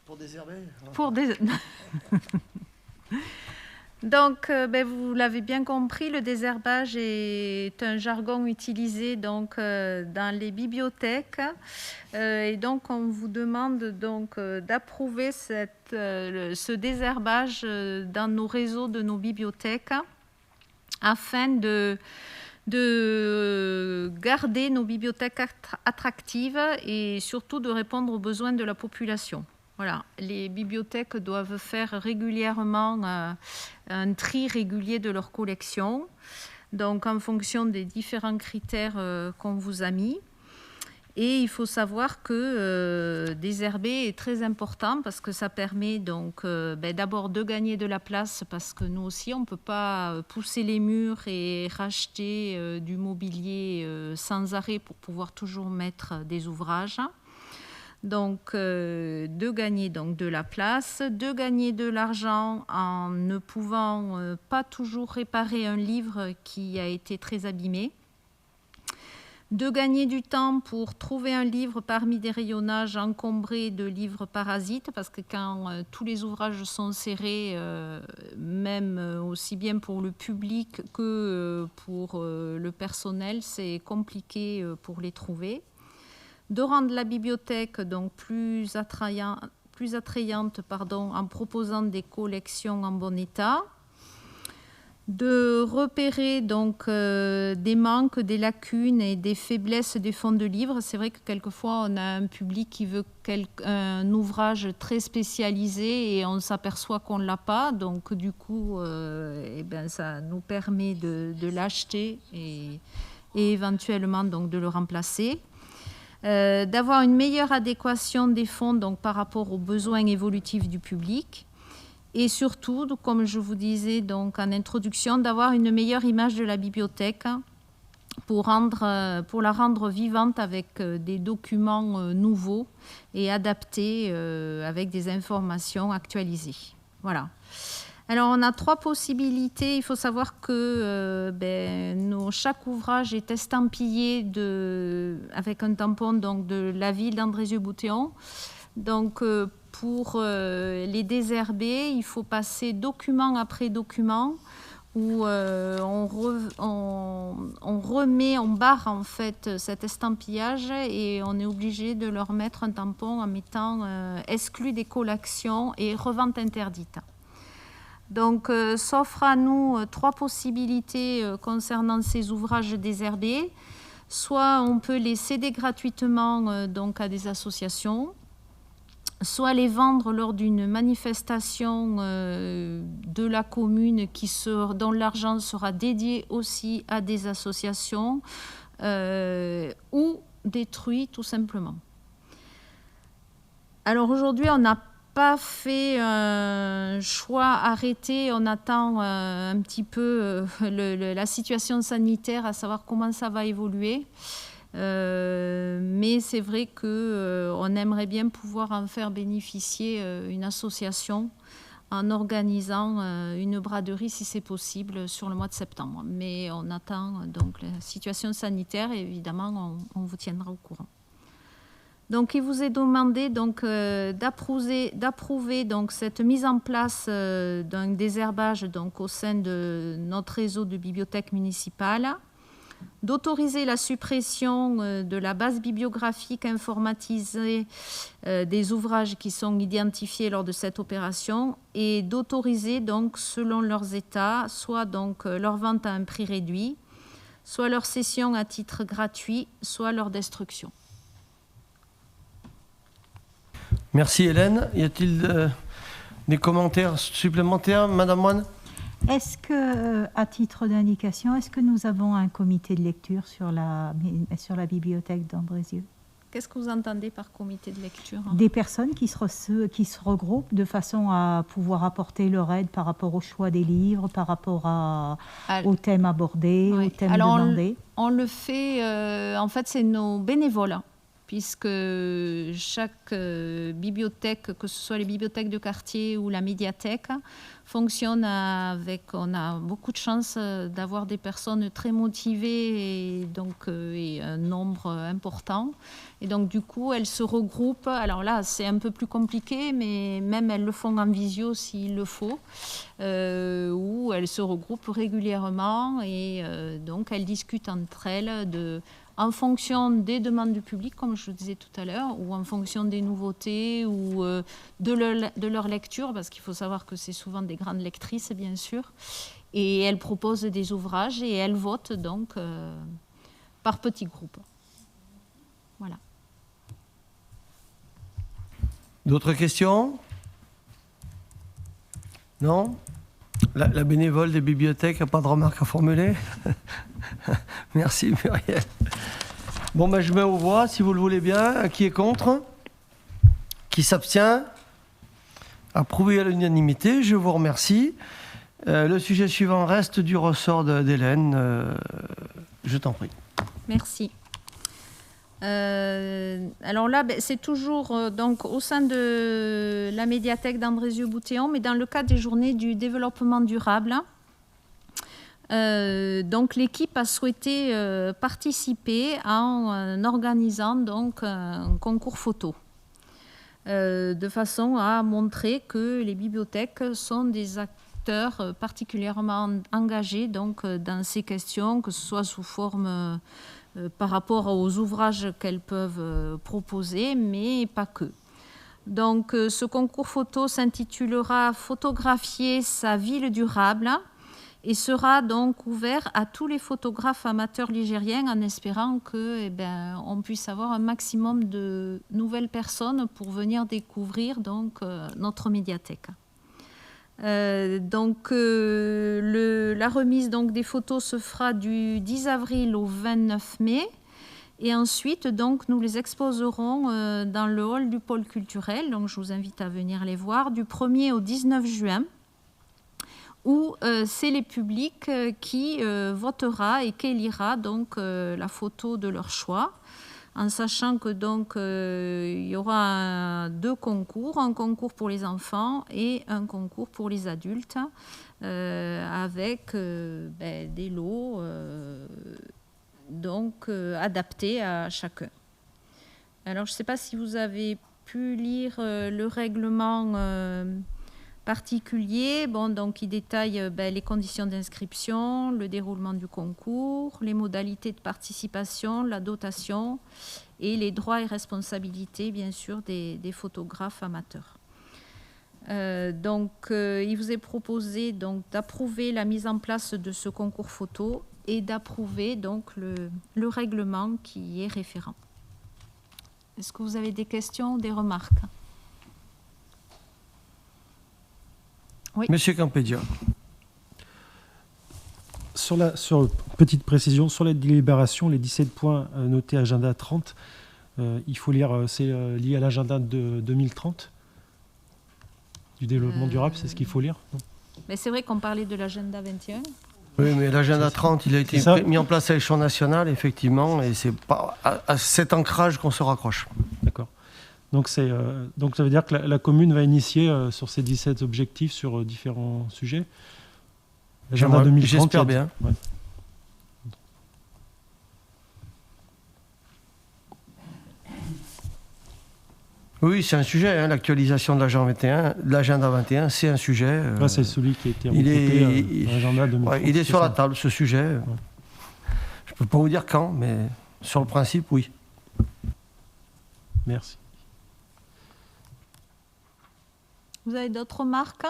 Pour désherber ? Pour des... Donc, vous l'avez bien compris, le désherbage est un jargon utilisé donc, dans les bibliothèques. Et donc, on vous demande donc, d'approuver ce désherbage dans nos réseaux de nos bibliothèques afin de garder nos bibliothèques attractives et surtout de répondre aux besoins de la population. Voilà, les bibliothèques doivent faire régulièrement un tri régulier de leur collection, donc en fonction des différents critères qu'on vous a mis. Et il faut savoir que désherber est très important parce que ça permet donc d'abord de gagner de la place parce que nous aussi on ne peut pas pousser les murs et racheter du mobilier sans arrêt pour pouvoir toujours mettre des ouvrages. Donc, de gagner donc, de la place, de gagner de l'argent en ne pouvant pas toujours réparer un livre qui a été très abîmé, de gagner du temps pour trouver un livre parmi des rayonnages encombrés de livres parasites, parce que quand tous les ouvrages sont serrés, même aussi bien pour le public que pour le personnel, c'est compliqué pour les trouver. De rendre la bibliothèque donc plus attrayante en proposant des collections en bon état, de repérer donc des manques, des lacunes et des faiblesses des fonds de livres. C'est vrai que quelquefois on a un public qui veut un ouvrage très spécialisé et on s'aperçoit qu'on ne l'a pas, donc du coup ça nous permet de l'acheter et éventuellement donc, de le remplacer. D'avoir une meilleure adéquation des fonds donc, par rapport aux besoins évolutifs du public et surtout, comme je vous disais donc, en introduction, d'avoir une meilleure image de la bibliothèque pour la rendre vivante avec des documents nouveaux et adaptés avec des informations actualisées. Voilà. Alors, on a 3 possibilités. Il faut savoir que chaque ouvrage est estampillé avec un tampon donc, de la ville d'Andrézieux-Bouthéon. Donc, pour les désherber, il faut passer document après document où on remet, on barre en fait cet estampillage et on est obligé de leur mettre un tampon en mettant exclu des collections et revente interdite. Donc, s'offrent à nous 3 possibilités concernant ces ouvrages désherbés. Soit on peut les céder gratuitement donc à des associations, soit les vendre lors d'une manifestation de la commune dont l'argent sera dédié aussi à des associations ou détruit tout simplement. Alors aujourd'hui, on n'a pas fait un choix arrêté, on attend un petit peu la situation sanitaire, à savoir comment ça va évoluer. Mais c'est vrai qu'on aimerait bien pouvoir en faire bénéficier une association en organisant une braderie si c'est possible sur le mois de septembre. Mais on attend donc la situation sanitaire et évidemment on vous tiendra au courant. Donc, il vous est demandé donc, d'approuver donc, cette mise en place d'un désherbage donc, au sein de notre réseau de bibliothèques municipales, d'autoriser la suppression de la base bibliographique informatisée des ouvrages qui sont identifiés lors de cette opération et d'autoriser donc, selon leurs états, soit donc, leur vente à un prix réduit, soit leur cession à titre gratuit, soit leur destruction. Merci Hélène. Y a-t-il des commentaires supplémentaires, Madame Moine ? Est-ce que, à titre d'indication, est-ce que nous avons un comité de lecture sur la bibliothèque d'Andrézieux ? Qu'est-ce que vous entendez par comité de lecture ? Des personnes qui se regroupent de façon à pouvoir apporter leur aide par rapport au choix des livres, par rapport aux thèmes abordés, aux thèmes demandés. On le fait, en fait, c'est nos bénévoles puisque chaque bibliothèque, que ce soit les bibliothèques de quartier ou la médiathèque, fonctionne on a beaucoup de chance d'avoir des personnes très motivées et un nombre important. Et donc du coup, elles se regroupent. Alors là, c'est un peu plus compliqué, mais même elles le font en visio s'il le faut, où elles se regroupent régulièrement et donc elles discutent entre elles en fonction des demandes du public, comme je le disais tout à l'heure, ou en fonction des nouveautés ou de leur lecture, parce qu'il faut savoir que c'est souvent des grandes lectrices, bien sûr. Et elles proposent des ouvrages et elles votent donc par petits groupes. Voilà. D'autres questions? Non? La bénévole des bibliothèques n'a pas de remarques à formuler? Merci Muriel. Bon, ben, je mets aux voix, si vous le voulez bien. Qui est contre? Qui s'abstient? Approuvé à l'unanimité, je vous remercie. Le sujet suivant reste du ressort d'Hélène. Je t'en prie. Merci. Alors là, c'est toujours donc, au sein de la médiathèque d'Andrézieux-Bouthéon, mais dans le cadre des journées du développement durable. Donc l'équipe a souhaité participer en organisant donc, un concours photo, de façon à montrer que les bibliothèques sont des acteurs particulièrement engagés donc, dans ces questions, que ce soit sous forme par rapport aux ouvrages qu'elles peuvent proposer, mais pas que. Donc ce concours photo s'intitulera « Photographier sa ville durable » et sera donc ouvert à tous les photographes amateurs ligériens en espérant que, on puisse avoir un maximum de nouvelles personnes pour venir découvrir donc, notre médiathèque. La remise donc, des photos se fera du 10 avril au 29 mai et ensuite donc, nous les exposerons dans le hall du pôle culturel, donc je vous invite à venir les voir, du 1er au 19 juin. Où c'est les publics qui votera et qui élira donc la photo de leur choix, en sachant que donc il y aura deux concours, un concours pour les enfants et un concours pour les adultes, avec des lots donc adaptés à chacun. Alors je ne sais pas si vous avez pu lire le règlement particulier, donc il détaille les conditions d'inscription, le déroulement du concours, les modalités de participation, la dotation et les droits et responsabilités, bien sûr, des photographes amateurs. Il vous est proposé d'approuver la mise en place de ce concours photo et d'approuver donc le règlement qui est référent. Est-ce que vous avez des questions ou des remarques ? Oui. Monsieur Campédia. Sur petite précision, sur la délibération, les 17 points notés agenda 30, il faut lire, c'est lié à l'agenda de 2030 du développement durable, c'est ce qu'il faut lire? Mais c'est vrai qu'on parlait de l'agenda 21. Oui, mais l'agenda 30, il a été mis en place à l'échelon national, effectivement, et c'est pas à cet ancrage qu'on se raccroche. D'accord. Donc ça veut dire que la commune va initier sur ces 17 objectifs sur différents sujets. J'espère bien. Ouais. Oui, c'est un sujet, l'actualisation de l'agenda 21, c'est un sujet. C'est celui qui a été regroupé dans l'agenda 2030. Il est sur la table, ce sujet. Ouais. Je ne peux pas vous dire quand, mais sur le principe, oui. Merci. Vous avez d'autres remarques?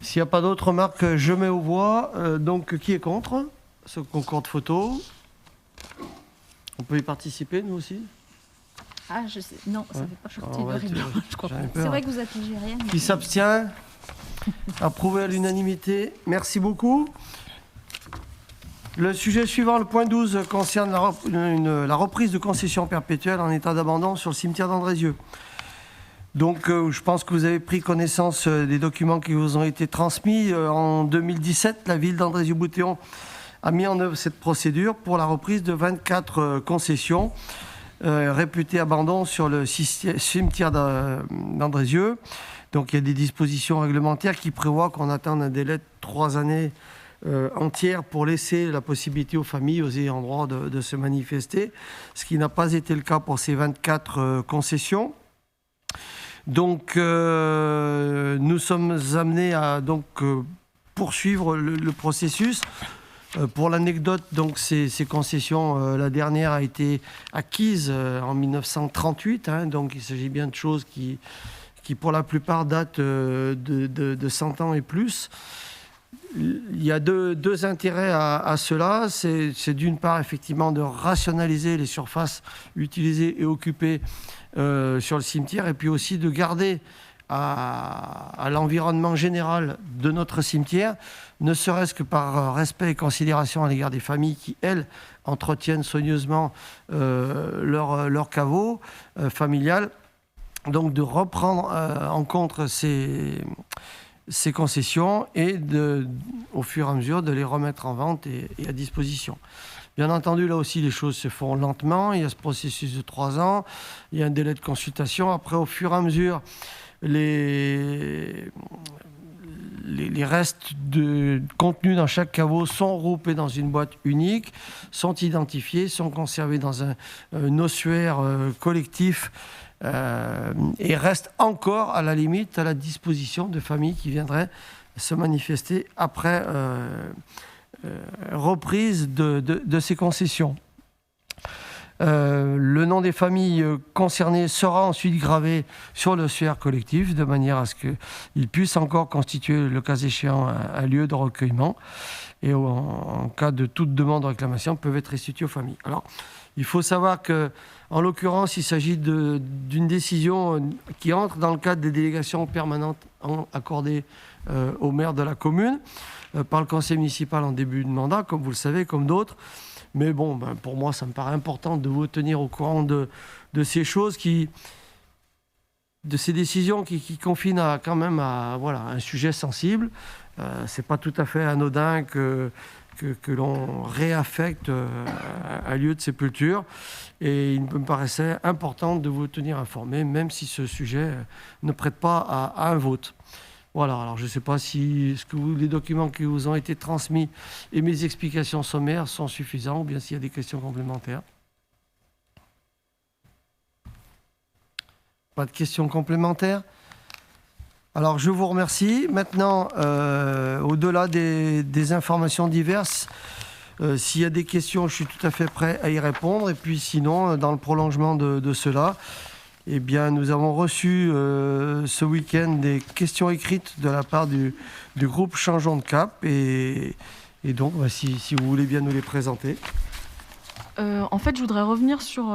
S'il n'y a pas d'autres remarques, je mets aux voix. Donc, qui est contre ce concours de photos? On peut y participer, nous aussi? Ah, je sais. Non, ça ne fait pas partie de règlement, je crois pas. C'est vrai que vous êtes ligérien. Qui s'abstient? Approuvé à l'unanimité. Merci beaucoup. Le sujet suivant, le point 12, concerne la reprise de concession perpétuelle en état d'abandon sur le cimetière d'Andrézieux. Donc, je pense que vous avez pris connaissance des documents qui vous ont été transmis. En 2017, la ville d'Andrézieux-Bouthéon a mis en œuvre cette procédure pour la reprise de 24 concessions réputées abandon sur le cimetière d'Andrézieux. Donc il y a des dispositions réglementaires qui prévoient qu'on attende un délai de 3 années entières pour laisser la possibilité aux familles, aux ayants droit de se manifester, ce qui n'a pas été le cas pour ces 24 concessions. Donc nous sommes amenés à poursuivre le processus. Pour l'anecdote, donc ces concessions, la dernière a été acquise en 1938, donc il s'agit bien de choses qui pour la plupart datent de 100 ans et plus. Il y a deux intérêts à cela. C'est d'une part effectivement de rationaliser les surfaces utilisées et occupées sur le cimetière, et puis aussi de garder à l'environnement général de notre cimetière, ne serait-ce que par respect et considération à l'égard des familles qui, elles, entretiennent soigneusement leur caveau familial. Donc de reprendre en compte ces concessions et au fur et à mesure de les remettre en vente et à disposition. Bien entendu, là aussi, les choses se font lentement. Il y a ce processus de 3 ans, il y a un délai de consultation. Après, au fur et à mesure, les restes contenus dans chaque caveau sont regroupés dans une boîte unique, sont identifiés, sont conservés dans un ossuaire collectif et restent encore, à la limite, à la disposition de familles qui viendraient se manifester après reprise de ces concessions. Le nom des familles concernées sera ensuite gravé sur l'ossuaire collectif de manière à ce qu'il puisse encore constituer, le cas échéant, un lieu de recueillement, et en cas de toute demande de réclamation peuvent être restituées aux familles. Alors, il faut savoir qu'en l'occurrence, il s'agit d'une décision qui entre dans le cadre des délégations permanentes accordées au maire de la commune par le conseil municipal en début de mandat, comme vous le savez, comme d'autres. Mais bon, pour moi, ça me paraît important de vous tenir au courant de ces choses, de ces décisions qui confinent quand même à un sujet sensible. C'est pas tout à fait anodin que l'on réaffecte un lieu de sépulture. Et il me paraissait important de vous tenir informé, même si ce sujet ne prête pas à un vote. Voilà, alors je ne sais pas si les documents qui vous ont été transmis et mes explications sommaires sont suffisants ou bien s'il y a des questions complémentaires. Pas de questions complémentaires? Alors je vous remercie. Maintenant, au-delà des informations diverses, s'il y a des questions, je suis tout à fait prêt à y répondre. Et puis sinon, dans le prolongement de cela, eh bien, nous avons reçu ce week-end des questions écrites de la part du groupe Changeons de Cap. Et donc, si vous voulez bien nous les présenter. En fait, je voudrais revenir sur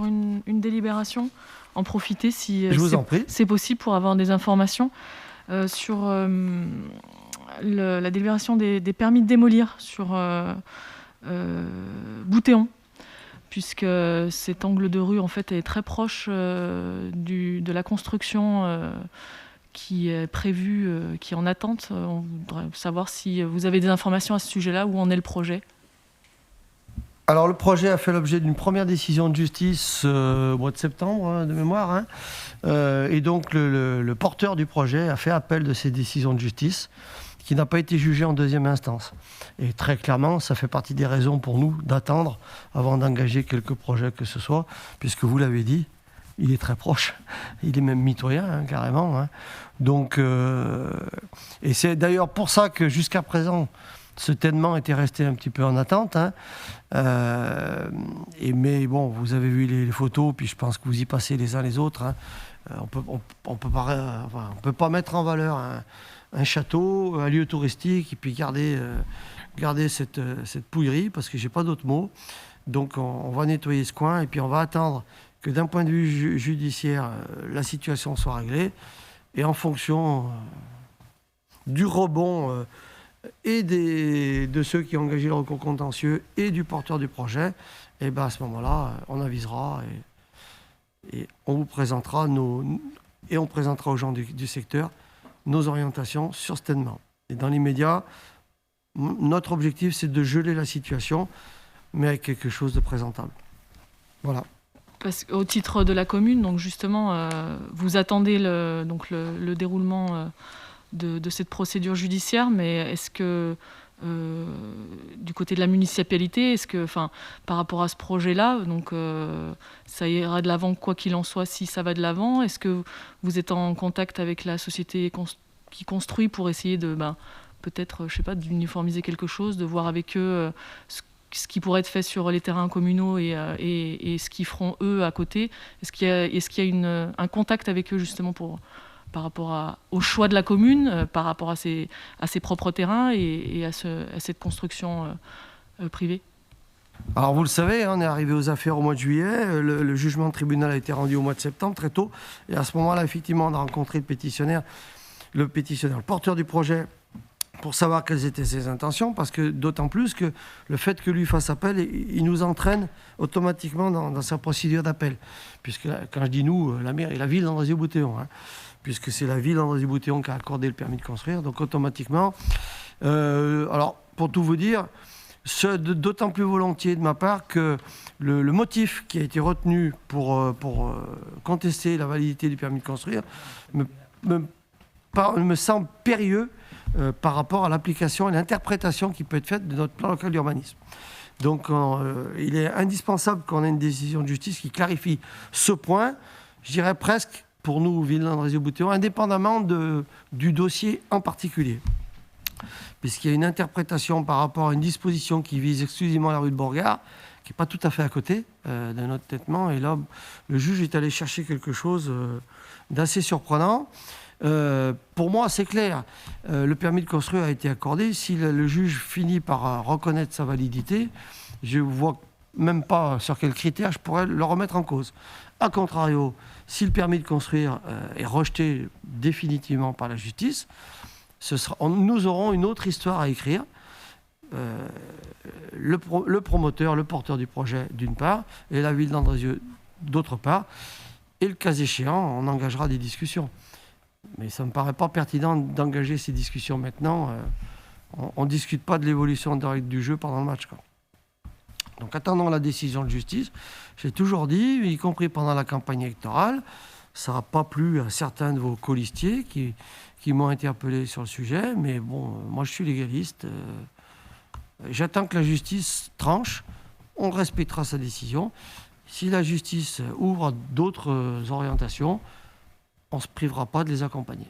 une délibération, en profiter si c'est possible pour avoir des informations sur la délibération des permis de démolir sur Boutéon, puisque cet angle de rue en fait est très proche de la construction qui est prévue, qui est en attente. On voudrait savoir si vous avez des informations à ce sujet-là, où en est le projet. Alors le projet a fait l'objet d'une première décision de justice au mois de septembre, de mémoire. Et donc le porteur du projet a fait appel de ces décisions de justice, qui n'a pas été jugé en deuxième instance. Et très clairement, ça fait partie des raisons pour nous d'attendre avant d'engager quelques projets que ce soit, puisque vous l'avez dit, il est très proche, il est même mitoyen, carrément. Donc, et c'est d'ailleurs pour ça que jusqu'à présent, ce tènement était resté un petit peu en attente. Mais bon, vous avez vu les photos, puis je pense que vous y passez les uns les autres. On peut pas mettre en valeur un château, un lieu touristique, et puis garder cette pouillerie, parce que j'ai pas d'autres mots. Donc on va nettoyer ce coin, et puis on va attendre que d'un point de vue judiciaire, la situation soit réglée, et en fonction du rebond et de ceux qui ont engagé le recours contentieux et du porteur du projet, et ben à ce moment-là, on avisera et on vous présentera on présentera aux gens du secteur nos orientations sur ce tènement. Et dans l'immédiat, Notre objectif, c'est de geler la situation, mais avec quelque chose de présentable. Voilà. Parce qu'au titre de la commune, donc justement, vous attendez le déroulement de cette procédure judiciaire, mais est-ce que du côté de la municipalité, est-ce que, par rapport à ce projet-là, donc ça ira de l'avant quoi qu'il en soit si ça va de l'avant? Est-ce que vous êtes en contact avec la société qui construit pour essayer de peut-être, je sais pas, d'uniformiser quelque chose, de voir avec eux ce qui pourrait être fait sur les terrains communaux et ce qu'ils feront eux à côté? Est-ce qu'il y a un contact avec eux justement par rapport au choix de la commune, par rapport à ses propres terrains et à cette construction privée? Alors vous le savez, on est arrivé aux affaires au mois de juillet, le jugement de tribunal a été rendu au mois de septembre, très tôt, et à ce moment-là, effectivement, on a rencontré le porteur du projet, pour savoir quelles étaient ses intentions, parce que d'autant plus que le fait que lui fasse appel, il nous entraîne automatiquement dans sa procédure d'appel. Puisque quand je dis nous, la maire et la ville d'Andrézieux-Bouthéon, puisque c'est la ville d'Andrézieux-Bouthéon qui a accordé le permis de construire, donc automatiquement. Alors, pour tout vous dire, d'autant plus volontiers de ma part que le motif qui a été retenu pour contester la validité du permis de construire me semble périlleux par rapport à l'application et l'interprétation qui peut être faite de notre plan local d'urbanisme. Donc il est indispensable qu'on ait une décision de justice qui clarifie ce point, je dirais presque pour nous, ville d'Andrézieux-Bouthéon, indépendamment du dossier en particulier. Puisqu'il y a une interprétation par rapport à une disposition qui vise exclusivement la rue de Bourgard, qui n'est pas tout à fait à côté d'un autre traitement, et là, le juge est allé chercher quelque chose d'assez surprenant. Pour moi, c'est clair. Le permis de construire a été accordé. Si le juge finit par reconnaître sa validité, je ne vois même pas sur quels critères je pourrais le remettre en cause. A contrario, si le permis de construire est rejeté définitivement par la justice, nous aurons une autre histoire à écrire. Le promoteur, le porteur du projet d'une part, et la ville d'Andrézieux d'autre part. Et le cas échéant, on engagera des discussions. Mais ça ne me paraît pas pertinent d'engager ces discussions maintenant. On ne discute pas de l'évolution des règles du jeu pendant le match, quoi. Donc attendons la décision de justice. J'ai toujours dit, y compris pendant la campagne électorale, ça n'a pas plu à certains de vos colistiers qui m'ont interpellé sur le sujet. Mais bon, moi je suis légaliste. J'attends que la justice tranche. On respectera sa décision. Si la justice ouvre d'autres orientations, on ne se privera pas de les accompagner.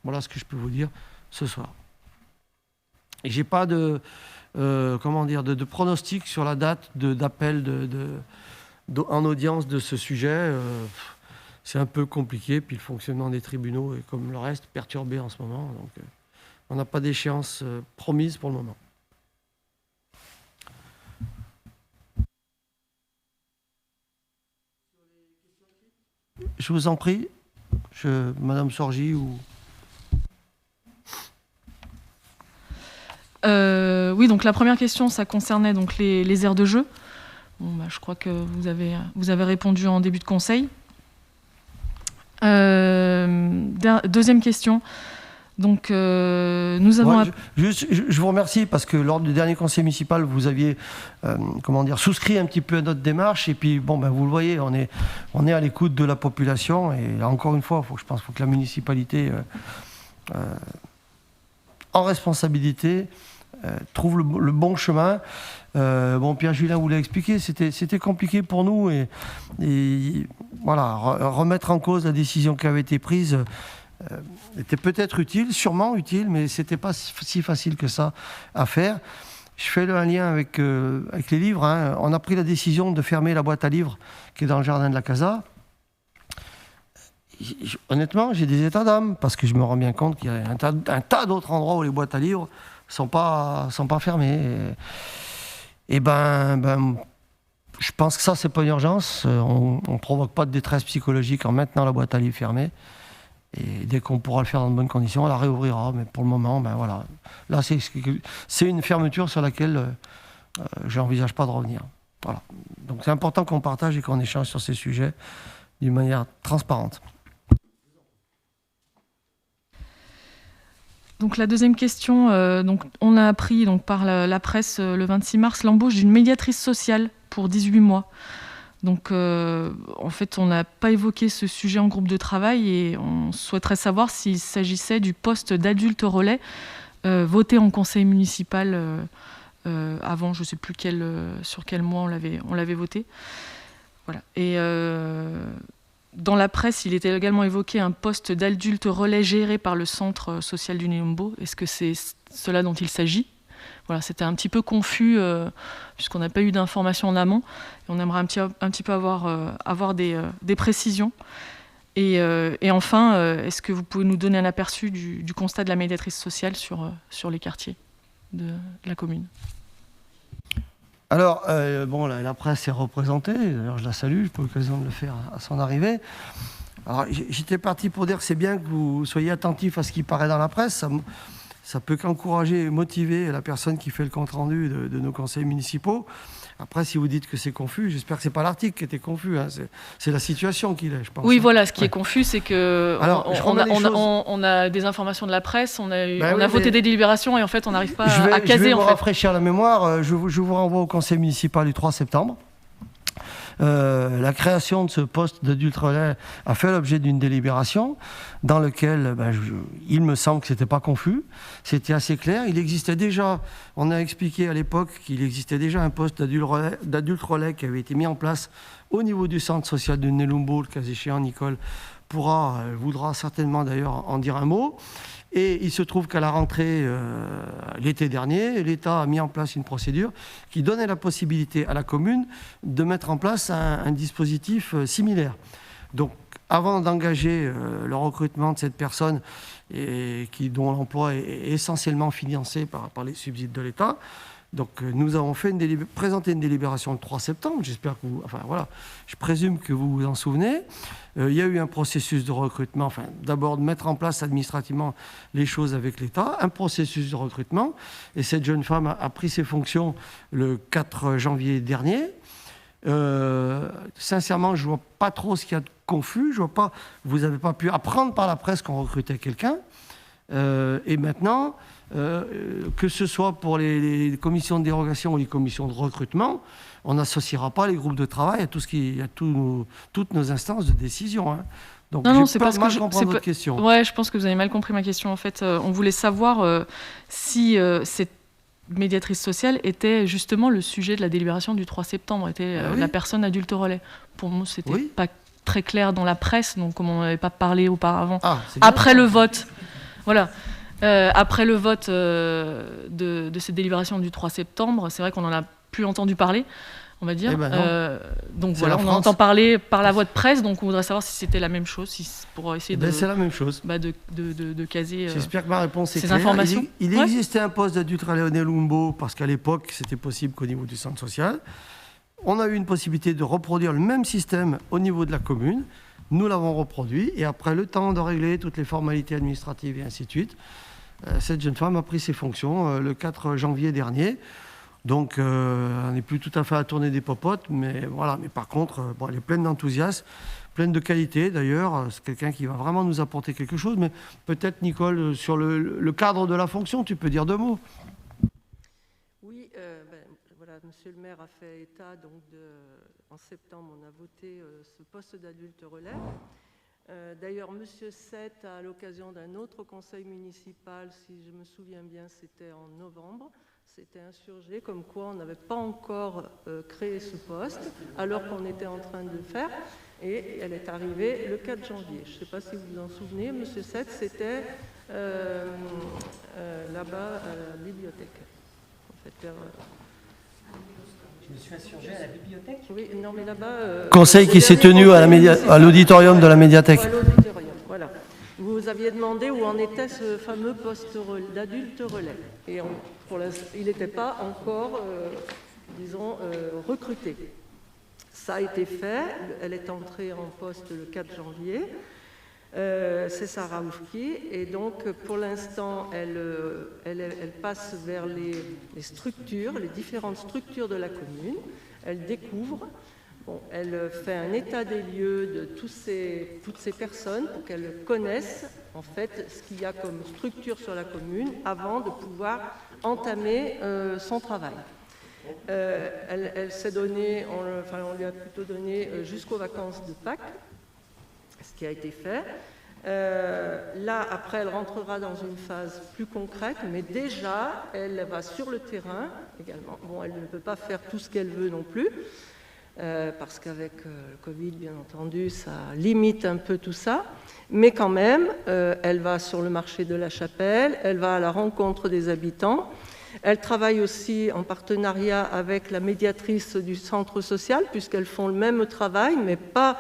Voilà ce que je peux vous dire ce soir. Et je n'ai pas de pronostic sur la date d'appel en audience de ce sujet. C'est un peu compliqué, puis le fonctionnement des tribunaux est, comme le reste, perturbé en ce moment. Donc, on n'a pas d'échéance promise pour le moment. Je vous en prie. Madame Sorgi ou... Oui, donc la première question, ça concernait donc les aires de jeu. Bon, je crois que vous avez répondu en début de conseil. Deuxième question. Donc, nous avons... Je vous remercie parce que lors du dernier conseil municipal, vous aviez souscrit un petit peu à notre démarche. Et puis, vous le voyez, on est à l'écoute de la population. Et là, encore une fois, faut que la municipalité, en responsabilité, trouve le bon chemin. Pierre-Julien vous l'a expliqué, c'était compliqué pour nous. Et voilà, remettre en cause la décision qui avait été prise était peut-être utile, sûrement utile, mais ce n'était pas si facile que ça à faire. Je fais un lien avec les livres. On a pris la décision de fermer la boîte à livres qui est dans le jardin de la Casa. Honnêtement, j'ai des états d'âme, parce que je me rends bien compte qu'il y a un tas d'autres endroits où les boîtes à livres ne sont pas fermées. Et je pense que ça, c'est pas une urgence. On ne provoque pas de détresse psychologique en maintenant la boîte à livres fermée. Et dès qu'on pourra le faire dans de bonnes conditions, on la réouvrira. Mais pour le moment, voilà. Là, c'est une fermeture sur laquelle je n'envisage pas de revenir. Voilà. Donc c'est important qu'on partage et qu'on échange sur ces sujets d'une manière transparente. Donc la deuxième question, donc on a appris donc, par la presse le 26 mars l'embauche d'une médiatrice sociale pour 18 mois. Donc en fait, on n'a pas évoqué ce sujet en groupe de travail et on souhaiterait savoir s'il s'agissait du poste d'adulte relais voté en conseil municipal avant, je ne sais plus sur quel mois on l'avait voté. Voilà. Et dans la presse, il était également évoqué un poste d'adulte relais géré par le centre social du Nelumbo. Est-ce que c'est cela dont il s'agit ? Voilà, c'était un petit peu confus puisqu'on n'a pas eu d'informations en amont. Et on aimerait un petit peu avoir des précisions. Et enfin, est-ce que vous pouvez nous donner un aperçu du constat de la médiatrice sociale sur les quartiers de la commune ? Alors, bon, la presse est représentée, d'ailleurs je la salue, j'ai pas eu l'occasion de le faire à son arrivée. Alors, j'étais parti pour dire que c'est bien que vous soyez attentifs à ce qui paraît dans la presse, ça peut qu'encourager et motiver la personne qui fait le compte-rendu de nos conseils municipaux. Après, si vous dites que c'est confus, j'espère que ce n'est pas l'article qui était confus, hein. C'est la situation qu'il est, je pense. Oui, voilà, ce qui est confus, c'est que on a des informations de la presse, on a voté des délibérations et en fait, on n'arrive pas à caser. Je vais vous rafraîchir la mémoire, je vous renvoie au conseil municipal du 3 septembre. La création de ce poste d'adulte relais a fait l'objet d'une délibération dans laquelle il me semble que ce n'était pas confus, c'était assez clair. Il existait déjà, on a expliqué à l'époque qu'il existait déjà un poste d'adulte relais qui avait été mis en place au niveau du centre social de Nelumbo. Le cas échéant, Nicole voudra certainement d'ailleurs en dire un mot. Et il se trouve qu'à la rentrée, l'été dernier, l'État a mis en place une procédure qui donnait la possibilité à la commune de mettre en place un dispositif similaire. Donc, avant d'engager le recrutement de cette personne, dont l'emploi est essentiellement financé par les subsides de l'État, donc nous avons présenté une délibération le 3 septembre, j'espère que je présume que vous vous en souvenez. Il y a eu un processus de recrutement, d'abord de mettre en place administrativement les choses avec l'État, un processus de recrutement, et cette jeune femme a pris ses fonctions le 4 janvier dernier. Sincèrement, je ne vois pas trop ce qu'il y a de confus, vous n'avez pas pu apprendre par la presse qu'on recrutait quelqu'un, et maintenant, que ce soit pour les commissions de dérogation ou les commissions de recrutement, on n'associera pas les groupes de travail à toutes nos instances de décision. Hein. Donc, c'est pas mal comprendre votre question. Ouais, je pense que vous avez mal compris ma question. En fait, on voulait savoir si cette médiatrice sociale était justement le sujet de la délibération du 3 septembre, était la personne adulte relais. Pour nous, c'était pas très clair dans la presse, donc comme on n'avait pas parlé auparavant. Après le vote, voilà. Après le vote de cette délibération du 3 septembre, c'est vrai qu'on n'en a plus entendu parler, on va dire. Donc voilà, on entend parler par la voie de presse, donc on voudrait savoir si c'était la même chose, pour essayer c'est la même chose. De caser J'espère que ma réponse est ces claire. Informations. Il existait un poste d'adulte relais au Nelumbo, parce qu'à l'époque, c'était possible qu'au niveau du centre social. On a eu une possibilité de reproduire le même système au niveau de la commune. Nous l'avons reproduit, et après le temps de régler toutes les formalités administratives et ainsi de suite, cette jeune femme a pris ses fonctions le 4 janvier dernier. Donc, on n'est plus tout à fait à tourner des popotes, mais voilà. Mais par contre, elle est pleine d'enthousiasme, pleine de qualité. D'ailleurs, c'est quelqu'un qui va vraiment nous apporter quelque chose. Mais peut-être, Nicole, sur le cadre de la fonction, tu peux dire 2 mots. Oui, monsieur le maire a fait état, donc en septembre, on a voté ce poste d'adulte relais. D'ailleurs, monsieur Sett, à l'occasion d'un autre conseil municipal, si je me souviens bien, c'était en novembre, s'était insurgé comme quoi on n'avait pas encore créé ce poste, alors qu'on était en train de le faire, et elle est arrivée le 4 janvier. Je ne sais pas si vous vous en souvenez, monsieur Sett, c'était là-bas à la bibliothèque. En fait, je me suis insurgé à la bibliothèque. Oui, non, mais là-bas... conseil qui s'est tenu à l'auditorium de la médiathèque. À l'auditorium, voilà. Vous aviez demandé où en était ce fameux poste d'adulte relais. Et il n'était pas encore, recruté. Ça a été fait. Elle est entrée en poste le 4 janvier. C'est Sarah Oufki, et donc pour l'instant elle passe vers les structures, les différentes structures de la commune, elle découvre, Bon, elle fait un état des lieux de toutes ces personnes pour qu'elles connaissent en fait ce qu'il y a comme structure sur la commune avant de pouvoir entamer son travail. Elle s'est donnée, on lui a plutôt donné jusqu'aux vacances de Pâques, ce qui a été fait. Là, après, elle rentrera dans une phase plus concrète, mais déjà, elle va sur le terrain également. Bon, elle ne peut pas faire tout ce qu'elle veut non plus, parce qu'avec le Covid, bien entendu, ça limite un peu tout ça. Mais quand même, elle va sur le marché de la Chapelle, elle va à la rencontre des habitants. Elle travaille aussi en partenariat avec la médiatrice du centre social, puisqu'elles font le même travail, mais pas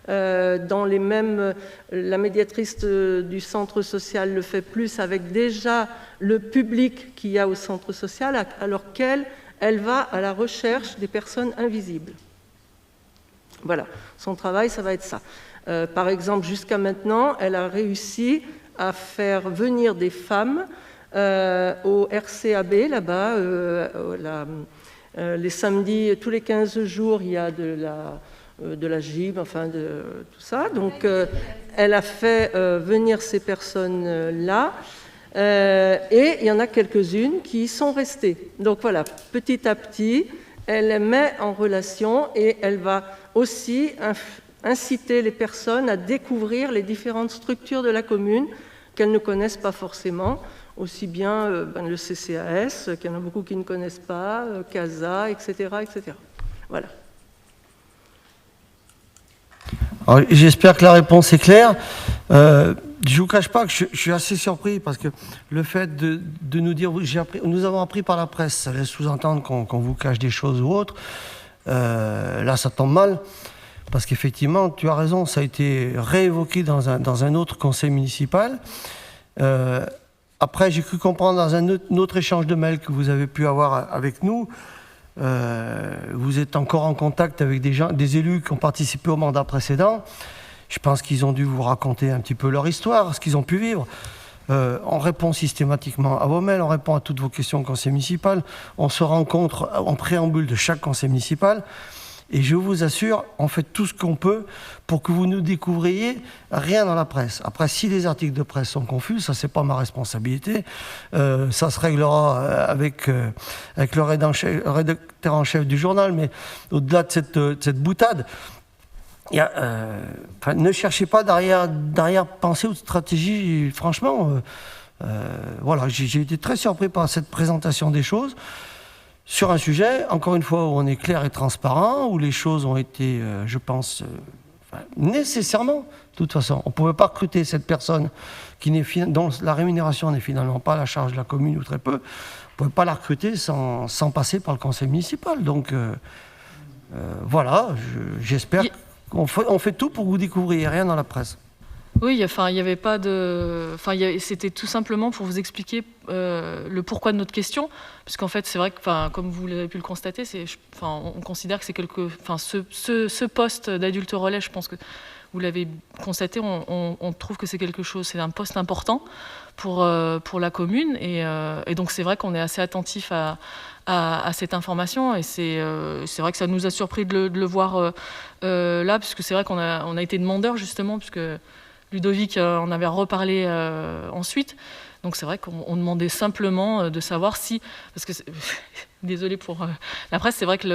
dans les mêmes... La médiatrice du centre social le fait plus avec déjà le public qu'il y a au centre social, alors qu'elle va à la recherche des personnes invisibles. Voilà, son travail, ça va être ça. Par exemple, jusqu'à maintenant, elle a réussi à faire venir des femmes au RCAB, là-bas, les samedis, tous les 15 jours, il y a de la gym, enfin de tout ça. Donc, elle a fait venir ces personnes-là, et il y en a quelques-unes qui sont restées. Donc voilà, petit à petit, elle les met en relation et elle va aussi inciter les personnes à découvrir les différentes structures de la commune qu'elles ne connaissent pas forcément, aussi bien le CCAS, qu'il y en a beaucoup qui ne connaissent pas, CASA, etc., etc. Voilà. J'espère que la réponse est claire. Je ne vous cache pas que je suis assez surpris parce que le fait de nous dire, nous avons appris par la presse, ça laisse sous-entendre qu'on vous cache des choses ou autres. Là, ça tombe mal parce qu'effectivement, tu as raison, ça a été réévoqué dans un autre conseil municipal. Après, j'ai cru comprendre dans un autre échange de mails que vous avez pu avoir avec nous, vous êtes encore en contact avec des élus qui ont participé au mandat précédent. Je pense qu'ils ont dû vous raconter un petit peu leur histoire, ce qu'ils ont pu vivre. On répond systématiquement à vos mails, on répond à toutes vos questions au conseil municipal, on se rencontre en préambule de chaque conseil municipal. Et je vous assure, on fait tout ce qu'on peut pour que vous ne découvriez rien dans la presse. Après, si les articles de presse sont confus, ça, c'est pas ma responsabilité. Ça se réglera avec le rédacteur en chef du journal. Mais au-delà de cette boutade, ne cherchez pas d'arrière-pensée ou de stratégie. Franchement, voilà, j'ai été très surpris par cette présentation des choses. Sur un sujet, encore une fois, où on est clair et transparent, où les choses ont été, je pense, nécessairement, de toute façon, on ne pouvait pas recruter cette personne dont la rémunération n'est finalement pas à la charge de la commune ou très peu, on ne pouvait pas la recruter sans passer par le conseil municipal. Donc, voilà, j'espère qu'on fait tout pour que vous découvriez rien dans la presse. Oui, il n'y avait pas de... c'était tout simplement pour vous expliquer le pourquoi de notre question, puisqu'en fait, c'est vrai que, comme vous l'avez pu le constater, on considère que c'est ce poste d'adulte relais, je pense que vous l'avez constaté, on trouve que c'est c'est un poste important pour la commune, et donc c'est vrai qu'on est assez attentif à cette information, et c'est vrai que ça nous a surpris de le voir là, puisque c'est vrai qu'on a été demandeur, justement, puisque Ludovic en avait reparlé ensuite. Donc c'est vrai qu'on demandait simplement de savoir si... Parce que, désolé pour la presse, c'est vrai que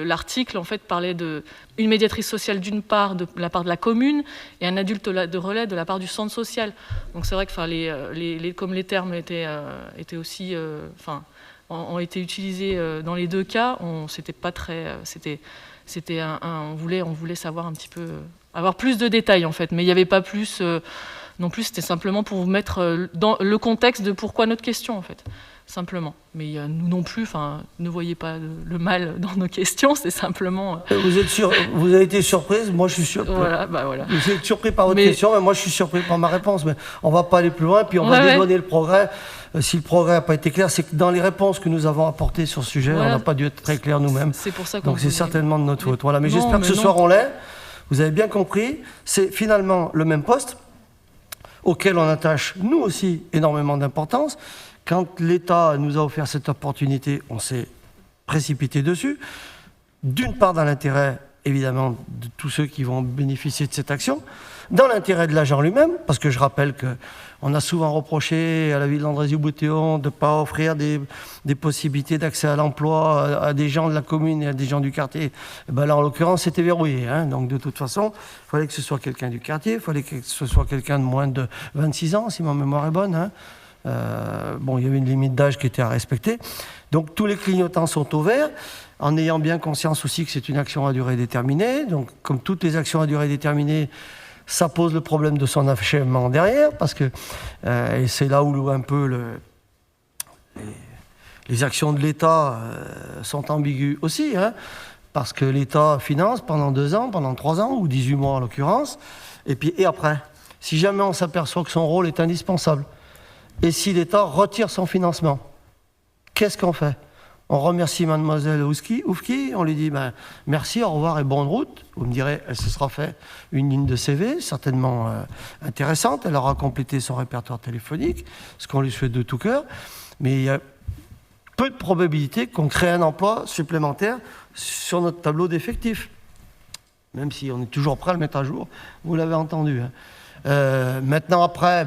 l'article en fait parlait d'une médiatrice sociale d'une part, de la part de la commune, et un adulte de relais de la part du centre social. Donc c'est vrai que comme les termes étaient aussi... ont été utilisés dans les deux cas, c'était pas très... on voulait savoir un petit peu... avoir plus de détails en fait, mais il n'y avait pas plus non plus, c'était simplement pour vous mettre dans le contexte de pourquoi notre question en fait, simplement. Mais nous non plus, ne voyez pas le mal dans nos questions, c'est simplement... Vous avez été surprise, moi je suis surpris. Voilà. Vous êtes surpris par votre question, mais moi je suis surpris par ma réponse. Mais on ne va pas aller plus loin, puis on va dédouaner le progrès. Si le progrès n'a pas été clair, c'est que dans les réponses que nous avons apportées sur ce sujet, on n'a pas dû être très clair nous-mêmes. C'est pour ça donc c'est certainement de notre faute. Voilà. Mais j'espère que ce soir on l'est. Vous avez bien compris, c'est finalement le même poste auquel on attache, nous aussi, énormément d'importance. Quand l'État nous a offert cette opportunité, on s'est précipité dessus. D'une part, dans l'intérêt évidemment de tous ceux qui vont bénéficier de cette action, dans l'intérêt de l'agent lui-même, parce que je rappelle qu'on a souvent reproché à la ville d'Andrézieux-Bouthéon de ne pas offrir des possibilités d'accès à l'emploi à des gens de la commune et à des gens du quartier. Et ben là, en l'occurrence, c'était verrouillé. Hein. Donc, de toute façon, il fallait que ce soit quelqu'un du quartier, il fallait que ce soit quelqu'un de moins de 26 ans, si ma mémoire est bonne. Hein. Bon, il y avait une limite d'âge qui était à respecter. Donc, tous les clignotants sont au vert, en ayant bien conscience aussi que c'est une action à durée déterminée. Donc, comme toutes les actions à durée déterminée, ça pose le problème de son achèvement derrière, parce que et c'est là où un peu les actions de l'État sont ambiguës aussi, hein, parce que l'État finance pendant 2 ans, pendant 3 ans, ou 18 mois en l'occurrence, et après, si jamais on s'aperçoit que son rôle est indispensable, et si l'État retire son financement, qu'est-ce qu'on fait? On remercie mademoiselle Oufki, on lui dit merci, au revoir et bonne route. Vous me direz, elle se sera fait une ligne de CV, certainement intéressante. Elle aura complété son répertoire téléphonique, ce qu'on lui souhaite de tout cœur. Mais il y a peu de probabilité qu'on crée un emploi supplémentaire sur notre tableau d'effectifs. Même si on est toujours prêt à le mettre à jour, vous l'avez entendu. Hein. Maintenant, après,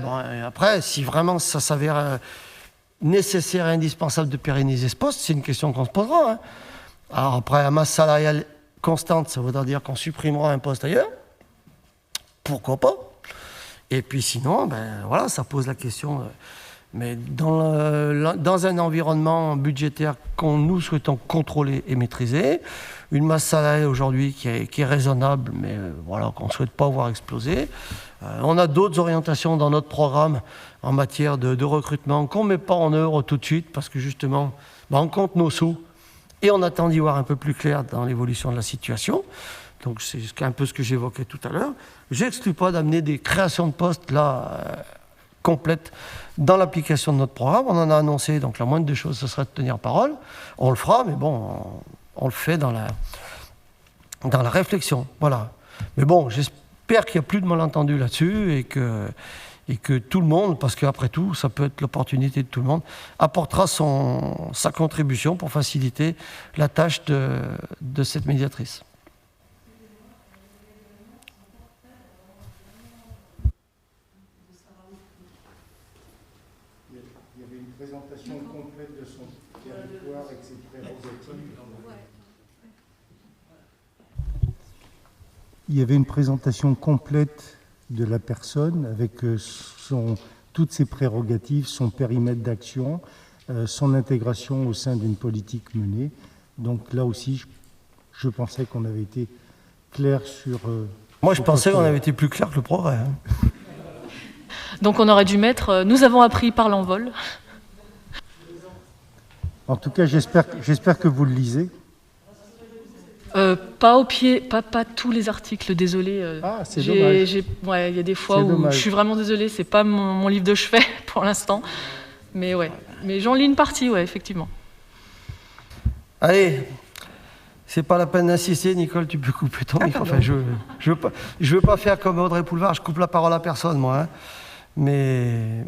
si vraiment ça s'avère nécessaire et indispensable de pérenniser ce poste, c'est une question qu'on se posera. Hein. Alors après, la masse salariale constante, ça voudra dire qu'on supprimera un poste ailleurs. Pourquoi pas? Et puis sinon, voilà, ça pose la question. Mais dans un environnement budgétaire qu'on nous souhaitons contrôler et maîtriser, une masse salariale aujourd'hui qui est raisonnable, mais voilà, qu'on ne souhaite pas voir exploser. On a d'autres orientations dans notre programme en matière de recrutement qu'on ne met pas en œuvre tout de suite parce que justement, on compte nos sous et on attend d'y voir un peu plus clair dans l'évolution de la situation. Donc c'est un peu ce que j'évoquais tout à l'heure. Je n'exclus pas d'amener des créations de postes là complètes dans l'application de notre programme. On en a annoncé, donc la moindre des choses, ce serait de tenir parole. On le fera, mais bon, on le fait dans la réflexion. Voilà. Mais bon, j'espère qu'il n'y a plus de malentendus là-dessus et que tout le monde, parce qu'après tout, ça peut être l'opportunité de tout le monde, apportera sa contribution pour faciliter la tâche de cette médiatrice. Il y avait une présentation complète de son territoire avec ses prérogatives. Il y avait une présentation complète de la personne avec toutes ses prérogatives, son périmètre d'action, son intégration au sein d'une politique menée. Donc là aussi, je pensais qu'on avait été clair sur... Moi, je pensais qu'on avait été plus clair que le progrès. Hein. Donc on aurait dû mettre « Nous avons appris par l'envol ». En tout cas, j'espère que vous le lisez. Pas au pied, pas tous les articles, désolé. C'est dommage. Ouais, il y a des fois où je suis vraiment désolée, c'est pas mon livre de chevet pour l'instant. Mais ouais, mais j'en lis une partie, ouais, effectivement. Allez, c'est pas la peine d'insister, Nicole, tu peux couper ton micro. Enfin, je veux pas faire comme Audrey Poulevard, je coupe la parole à personne, moi. Hein. Mais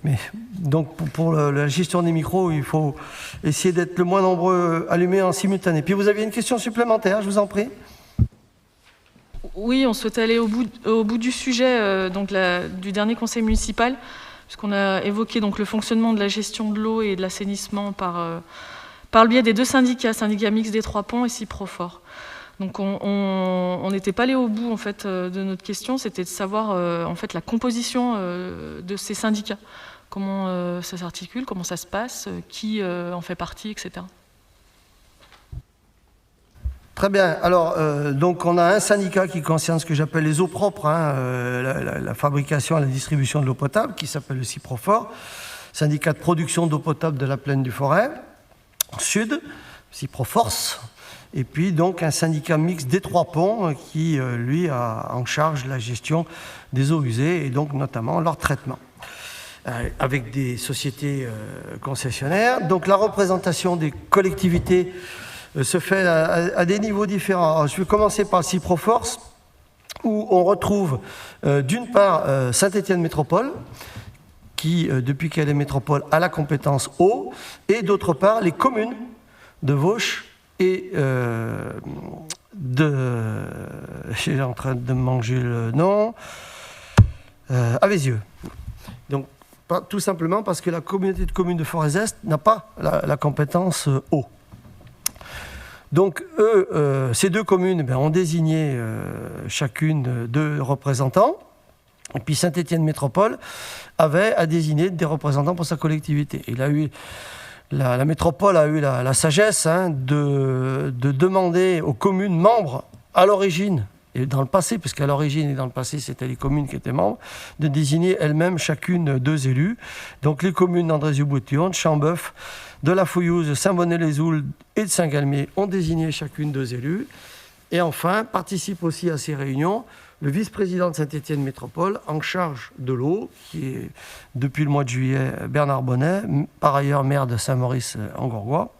donc pour la gestion des micros, il faut essayer d'être le moins nombreux allumés en simultané. Puis vous aviez une question supplémentaire, je vous en prie. Oui, on souhaitait aller au bout du sujet du dernier conseil municipal, puisqu'on a évoqué donc, le fonctionnement de la gestion de l'eau et de l'assainissement par le biais des 2 syndicats, syndicat mixte des 3 ponts et Ciprofor. Donc on n'était pas allé au bout en fait, de notre question, c'était de savoir en fait, la composition de ces syndicats, comment ça s'articule, comment ça se passe, qui en fait partie, etc. Très bien. Alors, donc on a un syndicat qui concerne ce que j'appelle les eaux propres, hein, la fabrication et la distribution de l'eau potable, qui s'appelle le Ciprofor, syndicat de production d'eau potable de la plaine du Forêt, Sud, Ciproforce. Et puis donc un syndicat mixte des 3 ponts qui, lui, a en charge la gestion des eaux usées et donc notamment leur traitement, avec des sociétés concessionnaires. Donc la représentation des collectivités se fait à des niveaux différents. Alors, je vais commencer par le Ciproforce, où on retrouve d'une part Saint-Étienne Métropole, qui, depuis qu'elle est métropole, a la compétence eau, et d'autre part les communes de Vauche et J'ai en train de manger le nom. À Vézieux. Donc, tout simplement parce que la communauté de communes de Forez-Est n'a pas la compétence eau. Donc, ces deux communes ont désigné chacune 2 représentants. Et puis Saint-Étienne Métropole avait à désigner des représentants pour sa collectivité. Il a eu, la métropole a eu la sagesse de demander aux communes membres à l'origine, et dans le passé, puisqu'à l'origine et dans le passé, c'était les communes qui étaient membres, de désigner elles-mêmes chacune 2 élus. Donc les communes d'Andrézieux-Boutillon, de Chambeuf, de La Fouillouse, de Saint-Bonnet-les-Oules et de Saint-Galmier ont désigné chacune 2 élus. Et enfin, participe aussi à ces réunions le vice-président de Saint-Étienne Métropole en charge de l'eau, qui est depuis le mois de juillet Bernard Bonnet, par ailleurs maire de Saint-Maurice-en-Gourgois.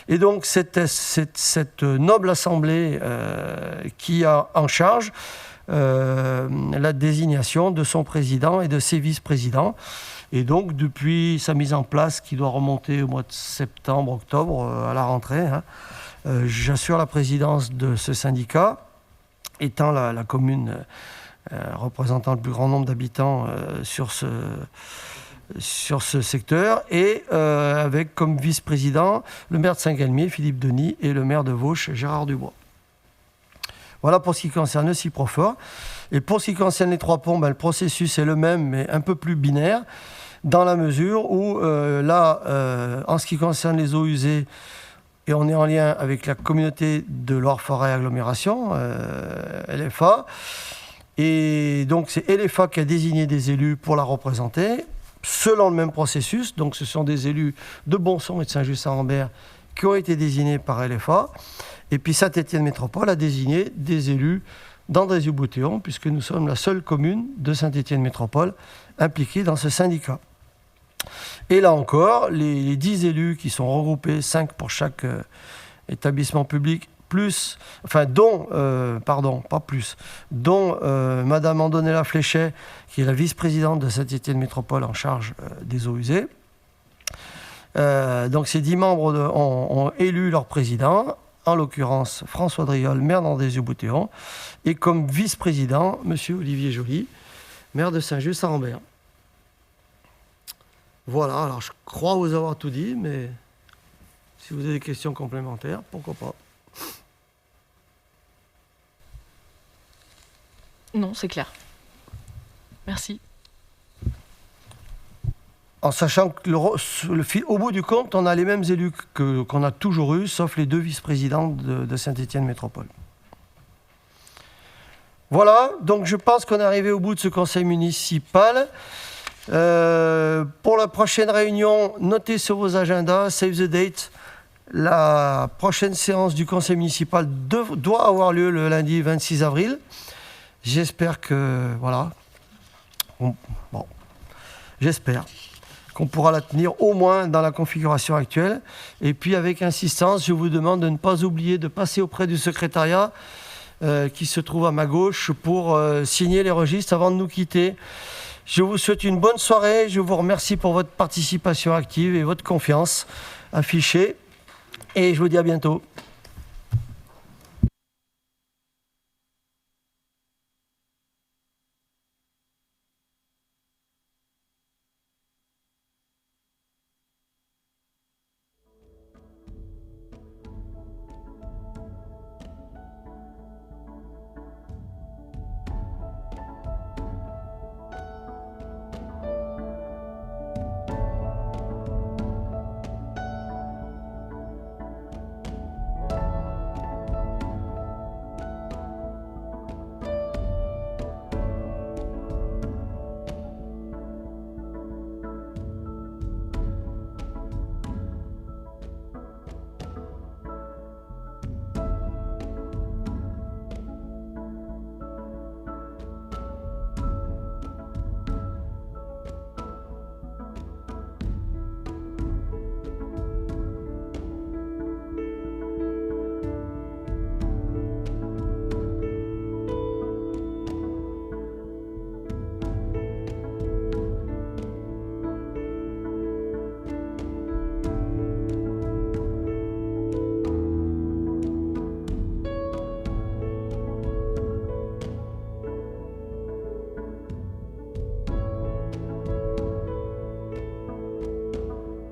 Et donc cette noble assemblée qui a en charge la désignation de son président et de ses vice-présidents. Et donc depuis sa mise en place, qui doit remonter au mois de septembre, octobre, à la rentrée, j'assure la présidence de ce syndicat, étant la commune représentant le plus grand nombre d'habitants sur ce secteur, et avec comme vice-président le maire de Saint-Galmier, Philippe Denis, et le maire de Vauche, Gérard Dubois. Voilà pour ce qui concerne le Ciprofor. Et pour ce qui concerne les 3 ponts, le processus est le même, mais un peu plus binaire, dans la mesure où, en ce qui concerne les eaux usées, et on est en lien avec la communauté de Loire-Forêt Agglomération, LFA. Et donc, c'est LFA qui a désigné des élus pour la représenter, selon le même processus. Donc, ce sont des élus de Bonson et de Saint-Just-Saint-Rambert qui ont été désignés par LFA. Et puis, Saint-Étienne Métropole a désigné des élus d'Andrézieux-Boutillon, puisque nous sommes la seule commune de Saint-Étienne Métropole impliquée dans ce syndicat. Et là encore, les 10 élus qui sont regroupés, 5 pour chaque établissement public, dont Madame Andonella Fléchet, qui est la vice-présidente de Saint-Étienne Métropole en charge des eaux usées. Donc ces 10 membres ont élu leur président, en l'occurrence François Driol, maire d'Andrézieux-Boutillon, et comme vice-président, M. Olivier Joly, maire de Saint-Just-Saint-Rambert. Voilà, alors je crois vous avoir tout dit, mais si vous avez des questions complémentaires, pourquoi pas. Non, c'est clair. Merci. En sachant que au bout du compte, on a les mêmes élus qu'on a toujours eus, sauf les 2 vice-présidents de Saint-Étienne Métropole. Voilà, donc je pense qu'on est arrivé au bout de ce conseil municipal. Pour la prochaine réunion, notez sur vos agendas, save the date. La prochaine séance du conseil municipal doit avoir lieu le lundi 26 avril. J'espère que, j'espère qu'on pourra la tenir au moins dans la configuration actuelle. Et puis avec insistance, je vous demande de ne pas oublier de passer auprès du secrétariat qui se trouve à ma gauche pour signer les registres avant de nous quitter. Je vous souhaite une bonne soirée. Je vous remercie pour votre participation active et votre confiance affichée. Et je vous dis à bientôt.